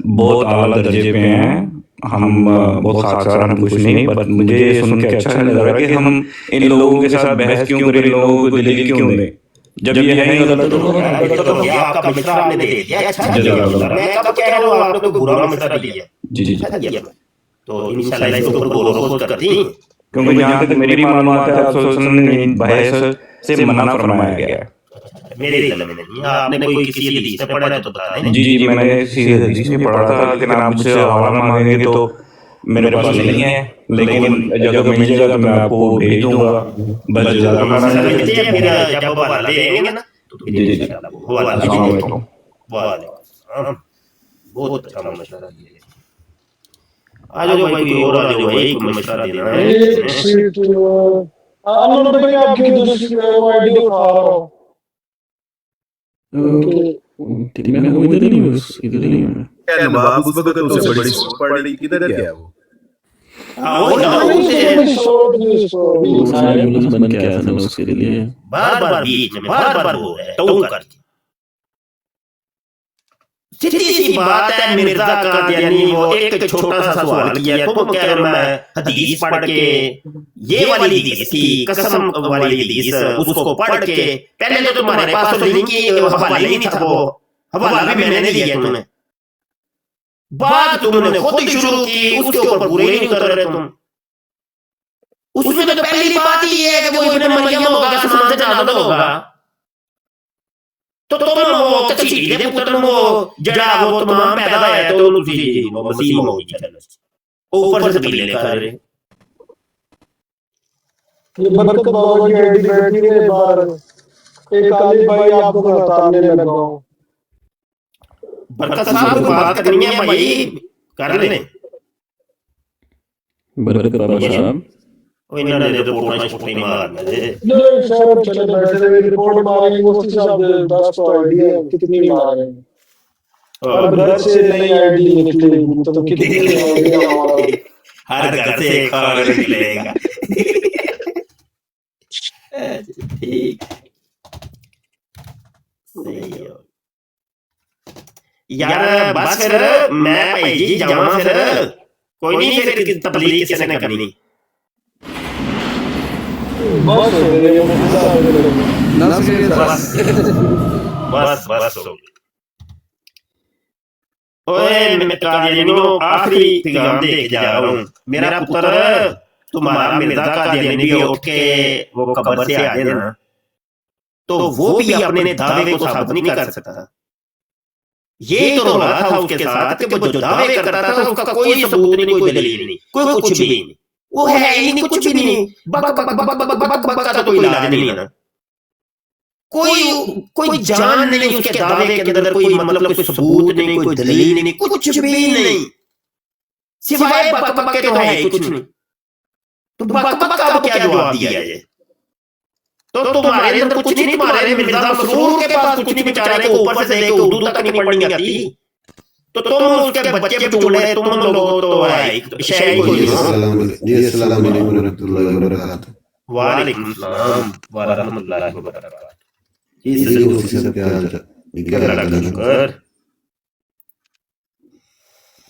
बहुत आला दर्जे पे हैं, हम बहुत खासर हम कुछ नहीं, बट मुझे सुन के अच्छा नहीं लग रहा कि हम इन लोगों के साथ बहस क्यों करें, इन लोगों को दलील क्यों दें जब ये है ही गलत। आपका मशवरा आपने दे दिया, अच्छा मैं कब कह रहा हूँ आपने कोई बुरा मशवरा दिया? जी जी तो इंशाल्लाह इसके ऊपर गौर व फिक्र करती हैं, क्योंकि जहाँ तक मेरी मालूमात है आप ने बहस से मना फरमाया गया है। मेरे इल्म में नहीं, आपने कोई किसी हदीस में पढ़ा है तो बता दें। जी जी मैंने किसी हदीस में पढ़ा था, लेकिन आप मुझसे हवाला मांगेंगे तो मेरे पास नहीं है, लेकिन जब मिल जाएगा तो मैं आपको भेज दूंगा। बस जब हवाला देंगे ना तो जी जी, अस्सलाम वालेकुम। बहुत अच्छा मशवरा दिया। आ जाओ भाई, कोई और आ जाओ भाई, कोई मशवरा देना है। भाई आपकी दूसरी आईडी उठा रहा हूँ। मैं वो इधर नहीं हूँ, इधर नहीं हूँ। नवाब उस वक्त उसे बड़ी सोच पड़ रही, किधर गया वो? बन के आया था उसके लिए। बार बीच में बार वो है तो करके सीधी सी बात है। मिर्जा कादियानी वो एक छोटा सा सवाल किया तो कह रहा मैं हदीस पढ़ के, ये वाली हदीस की कसम वाली हदीस उसको पढ़ के, पहले तो तुम्हारे पास तो लिंक ही हवाला ही नहीं था, वो हवाला भी मैंने दिया तुम्हें, बात तुमने खुद शुरू की, उसके ऊपर पूरे ही नहीं कर रहे तुम। उसमें तो पहली बात ही है कि वो इब्ने मरियम होगा, आसमान से नाज़िल होगा, तो तुम वो कसीदे दे पुत्र वो जड़ा वो तमाम पैदा है तो उसी वो मसीह होगी जन्नत ऊपर से भी लेकर रहे। ये बरकत बाबा की आईडी बैठी है बाहर, एक अली भाई आपको मैं बताने लगा हूं। बरकत साहब को बात करनी है भाई, कर ले। बरकत बाबा साहब इन्होंने तो फोटो मारना है। नहीं सर, चले बैठे हुए रिपोर्ट मारेंगे, मुफ्ती साहब 10 तो आईडी है, कितनी मारेंगे? और घर से नई आईडी निकलेगी तो कितनी आईडी हमारा? हर घर से एक और निकलेगा। ठीक यार, बस फिर मैं भाई जी जावा, फिर कोई नहीं, फिर तबलीग किसने करनी? बस ओए मैं कादियानियों आखिरी पैगाम दे के जा रहा हूँ। मेरा पुत्र तुम्हारा मिर्जा कादियानी भी उठ के वो कब्र से आ जाए ना, तो वो भी अपने दावे को साबित नहीं कर सकता। ये तो रोला था उसके साथ कि वो जो दावे करता था उसका कोई सबूत नहीं, कोई दलील नहीं, कोई कुछ भी नहीं, वो है ही नहीं, कुछ भी नहीं, बक बक बक बक बक बक बक का तो कोई इलाज नहीं है ना, कोई जान नहीं उसके दावे के अंदर, कोई मतलब कोई सबूत नहीं, कोई दलील नहीं, कुछ भी नहीं, सिवाय बक बक के तो है कुछ नहीं। तो बक बक का क्या जवाब दिया है? तो तुम्हारे अंदर कुछ नहीं, तुम्हारे मिर्जा मसरूर के पास कुछ नहीं, बेचारे को ऊपर से लेके उर्दू तक नहीं पढ़नी आती, तो तुम उसके बच्चे बचूड़े, तुम लोग तो है शायद कोई। जी अस्सलाम वालेकुम रहमतुल्लाहि व बरकातहू। वालेकुम सलाम व रहमतुल्लाहि व बरकातहू। जी मुफ्ती साहब क्या हाल है?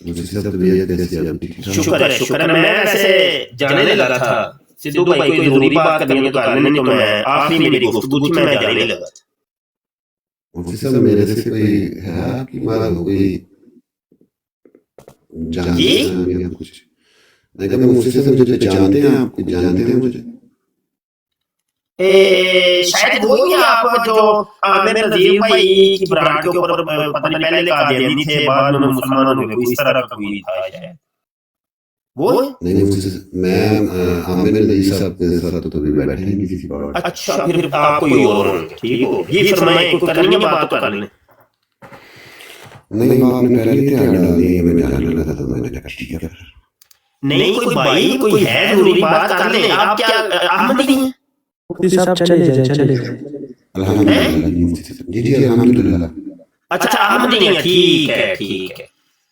मुफ्ती साहब तबीयत कैसी है आपकी? शुक्र है। मैं वैसे जाने लगा था सिद्धू भाई कोई जरूरी बात करनी है तो कर लेने, तो मैं आखिरी मेरी गुफ्तगू थी, मैं जाने लगा था। मुफ्ती साहब मेरे से कोई है आपकी बात हो गई? जानते हैं कुछ? नहीं, मुफ्ती साहब मुझे जानते हैं, आप जानते हैं मुझे? शायद वो ही आप जो आमिर नजीर भाई की ब्रांड के ऊपर पता नहीं पहले कादियानी थे, बाद में मुसलमान हो गए, इस तरह का कोई था शायद वो? नहीं मुफ्ती साहब, मैं आमिर नजीर साहब के साथ तो भी बैठे नहीं किसी बात। अच्छा, फिर आप कोई और होंगे, ठीक हो। ये फरमाएं, कोई करनी है बात तो कर लें। नहीं, आपने पहले ही ध्यान डाल दिया, मैं जानने लगा था, मैंने कहा ठीक है। नहीं कोई भाई कोई है जरूरी बात कर ले। आप क्या अहमदी हैं? मुफ्ती साहब चले जाए। अल्हम्दुलिल्लाह जी जी अल्हम्दुलिल्लाह। अच्छा अहमदी हैं, ठीक है।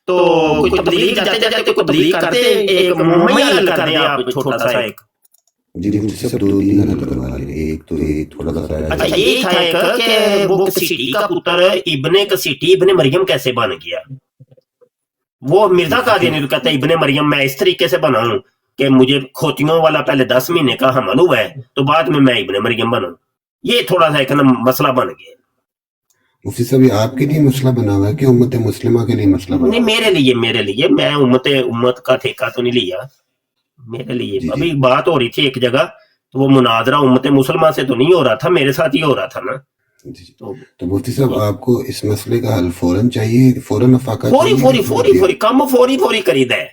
तो कोई तबलीग जाते कोई तबलीग करते, एक मुहैया हल कर दें आप छोटा सा एक। जी मुफ्ती साहब 2-3 हल करवा लेंगे, एक तो एक थोड़ा सा। अच्छा ये था एक कि वो कसीटी का पुत्र इब्ने कसीटी इब्ने मरियम कैसे बन गया? वो मिर्जा कादियानी कहता है इब्ने मरियम मैं इस तरीके से बना हूं कि मुझे खोतियों वाला पहले 10 महीने का हमल हुआ है, तो बाद में मैं इब्ने मरियम बना। ये थोड़ा सा एक मसला बन गया। मुफ्ती साहब ये आपके लिए मसला बना हुआ है कि उम्मत मुस्लिमा के लिए मसला बना? नहीं मेरे लिए मैं उम्मत का ठेका तो नहीं लिया, मेरे लिए। अभी बात हो रही थी एक जगह, तो वो मुनाजरा उम्मत मुसलमान से तो नहीं हो रहा था, मेरे साथ ही हो रहा था ना। तो मुफ्ती साहब आपको इस मसले का हल फौरन चाहिए, फौरन अफाका फौरी काम फौरी करीदा है।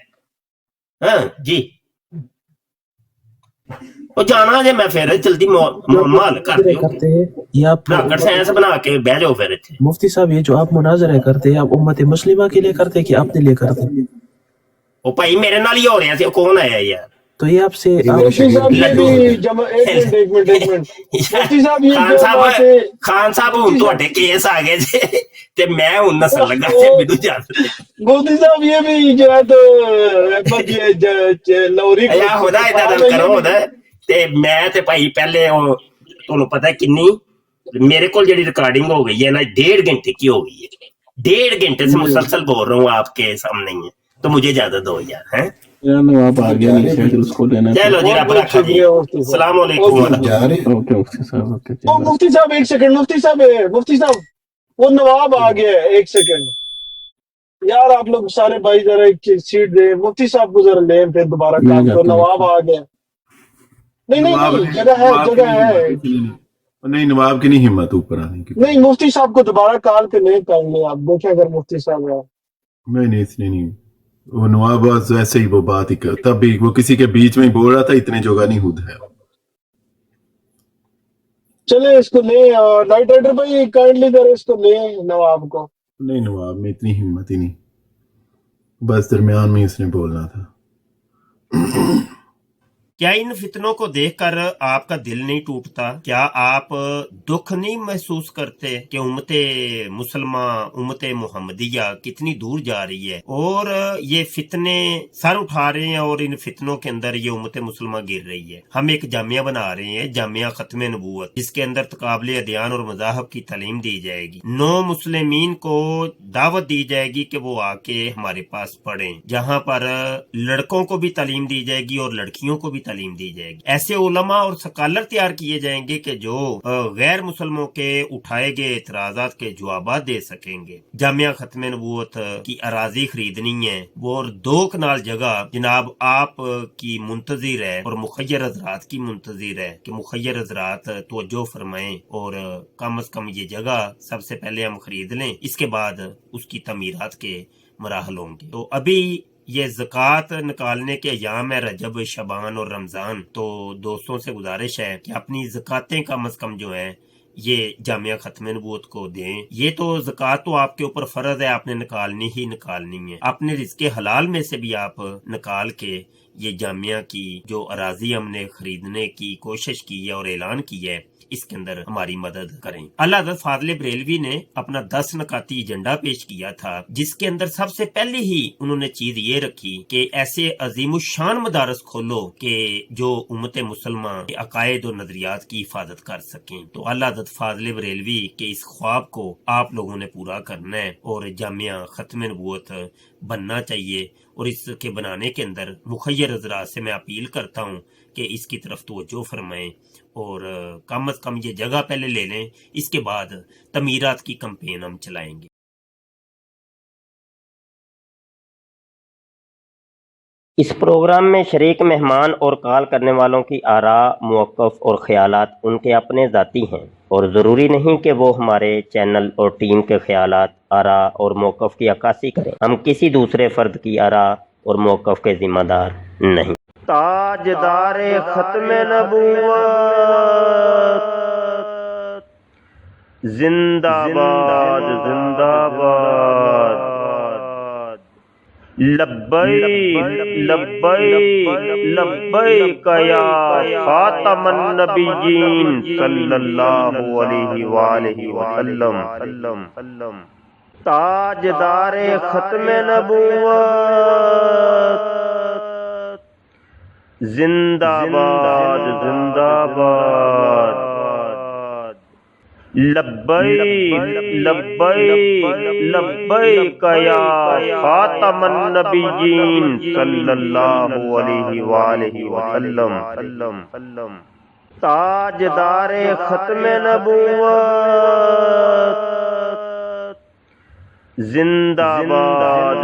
हाँ जी ਉਹ ਜਾਣਾ ਜੇ ਮੈਂ ਫਿਰ ਜਲਦੀ ਮਾਲ ਕਰ ਦਿਓ करते हैं या ਰਾਕਟ ਸਾਇੰਸ ਬਣਾ ਕੇ ਬਹਿ ਜਾਓ ਫਿਰ ਇੱਥੇ मुफ्ती साहब ये जो आप मुनाजरे करते हैं आप उम्मत मुस्लिमा के लिए करते हैं कि अपने लिए करते हैं ਉਹ ਭਾਈ ਮੇਰੇ ਨਾਲ ਹੀ ਹੋ ਰਿਹਾ ਸੀ ਉਹ ਕੌਣ ਆਇਆ ਯਾਰ तो ये आपसे मुफ्ती साहब ये भी एक मिनट मुफ्ती साहब ये ਖਾਨ जो ਸਾਹਿਬ बात है ਖਾਨ ਸਾਹਿਬ ਹੁਣ ਤੁਹਾਡੇ ਕੇਸ ਆ ਗਏ ਜੇ ਤੇ ਮੈਂ ਹੁਣ ਨਸਲ ਲੱਗਾ ਜੇ ਮੈਨੂੰ ਜਾ मुफ्ती साहब ये भी जो है तो लौरी ਯਾ ਹੋਦਾ ਇਦਾਂ ਦਾ ਕਰੋ ਹੋਦਾ ਤੇ ਮੈਂ ਤੇ ਭਾਈ ਪਹਿਲੇ ਉਹ ਤੁਹਾਨੂੰ ਪਤਾ ਕਿੰਨੀ मेरे को ਜਿਹੜੀ रिकॉर्डिंग हो गई है ना 1.5 घंटे की हो गई है 1.5 घंटे से मुसलसल बोल रहा हूँ आपके सामने ही है तो मुझे ज्यादा दो यार हैं आप आ गया नीचे फिर उसको लेना चलो जी रब रखा जी अस्सलाम वालेकुम ओके ओके साहब ओके ओ मुफ्ती साहब एक सेकंड मुफ्ती साहब वो नवाब आ गया है एक सेकंड यार आप लोग सारे भाई जरा एक सीट दे मुफ्ती साहब को जरा ले फिर दोबारा काम करो नवाब आ गया नहीं जगह है नहीं नवाब की नहीं हिम्मत ऊपर आने की नहीं मुफ्ती साहब को दोबारा कॉल पे नहीं कर ले आप देखें अगर मुफ्ती साहब है नहीं इसने नहीं वो नवाब वैसे ही वो बात ही कर तब भी वो किसी के बीच में ही बोल रहा था इतने जोगा नहीं हुद है चले इसको ले नाइट राइडर भाई काइंडली जरा इसको ले नवाब को नहीं नवाब में इतनी हिम्मत ही नहीं बस दरमियान में इसने बोलना था क्या इन फितनों को देखकर आपका दिल नहीं टूटता क्या आप दुख नहीं महसूस करते कि उम्मते मुसलमा उम्मते मुहम्मदिया कितनी दूर जा रही है और ये फितने सर उठा रहे हैं और इन फितनों के अंदर ये उम्मते मुसलमा गिर रही है हम एक जामिया बना रहे हैं जामिया खत्म नबूवत जिसके अंदर तकाबले अदियान और मज़ाहब की तालीम दी जाएगी नौ मुस्लिमीन को दावत दी जाएगी कि वो आके हमारे पास पढ़ें जहाँ पर लड़कों को भी तालीम दी जाएगी और लड़कियों को भी तालीम दी जाएगी ऐसे उलमा और स्कॉलर तैयार किए जाएंगे कि जो गैर मुसलमों के उठाए गए एतराजात के जवाब दे सकेंगे जामिया खत्म नबूवत की अराजी खरीदनी है वो और 2 कनाल जगह जनाब आप की मुंतजिर है और मुखय्यर हजरात की मुंतजिर है कि मुखय्यर हजरात तवज्जो फरमाएं और कम अज कम ये जगह सबसे पहले हम खरीद लें इसके बाद उसकी तमीरात के मराहल होंगे तो अभी ये ज़कात निकालने के अयाम है रजब शबान और रमज़ान तो दोस्तों से गुजारिश है कि अपनी ज़कातें कम अज़ कम जो है ये जामिया खत्म नबूवत को दें ये तो ज़कात तो आपके ऊपर फ़र्ज़ है आपने निकालनी ही निकालनी है अपने रिज़्क़े हलाल में से भी आप निकाल के ये जामिया की जो अराजी हमने खरीदने की कोशिश की है और ऐलान किया है इसके अंदर हमारी मदद करें। अल्लाह हज़रत फाज़िल बरेलवी ने अपना 10 नकाती एजेंडा पेश किया था जिसके अंदर सबसे पहले ही उन्होंने चीज ये रखी कि ऐसे अजीमुशान मदारस खोलो कि जो उम्मत मुसलमा के अकायद और नजरियात की हिफाजत कर सकें। तो अल्लाह हज़रत फाज़िल बरेलवी के इस ख्वाब को आप लोगों ने पूरा करना है और जामिया खत्म नबूवत बनना चाहिए और इसके बनाने के अंदर मुखय्यर हज़रात से मैं अपील करता हूँ कि इसकी तरफ तवज्जो फरमाएं और कम अज कम ये जगह पहले ले लें इसके बाद तमीरात की कैंपेन हम चलाएंगे। इस प्रोग्राम में शरीक मेहमान और कॉल करने वालों की आरा मौक़िफ़ और ख़यालात उनके अपने ज़ाती हैं और ज़रूरी नहीं कि वो हमारे चैनल और टीम के ख़यालात आरा और मौक़िफ़ की अक्कासी करें। हम किसी दूसरे फ़र्द की आरा और मौक़िफ़ के ज़िम्मेदार नहीं। ताजदारे खत्म नबूवत जिंदाबाद जिंदाबाद लब्बैक लब्बैक लब्बैक या खातमन नबिय्यीन सल्लल्लाहु अलैहि वालैहि वसल्लम ताजदारे खत्म नबूवत जिंदाबाद जिंदाबाद लब्बैक लब्बैक लब्बैक या खातमन नबिय्यीन सल्लल्लाहु अलैहि वालैहि वसल्लम ताजदारे खत्म नबूवत जिंदाबाद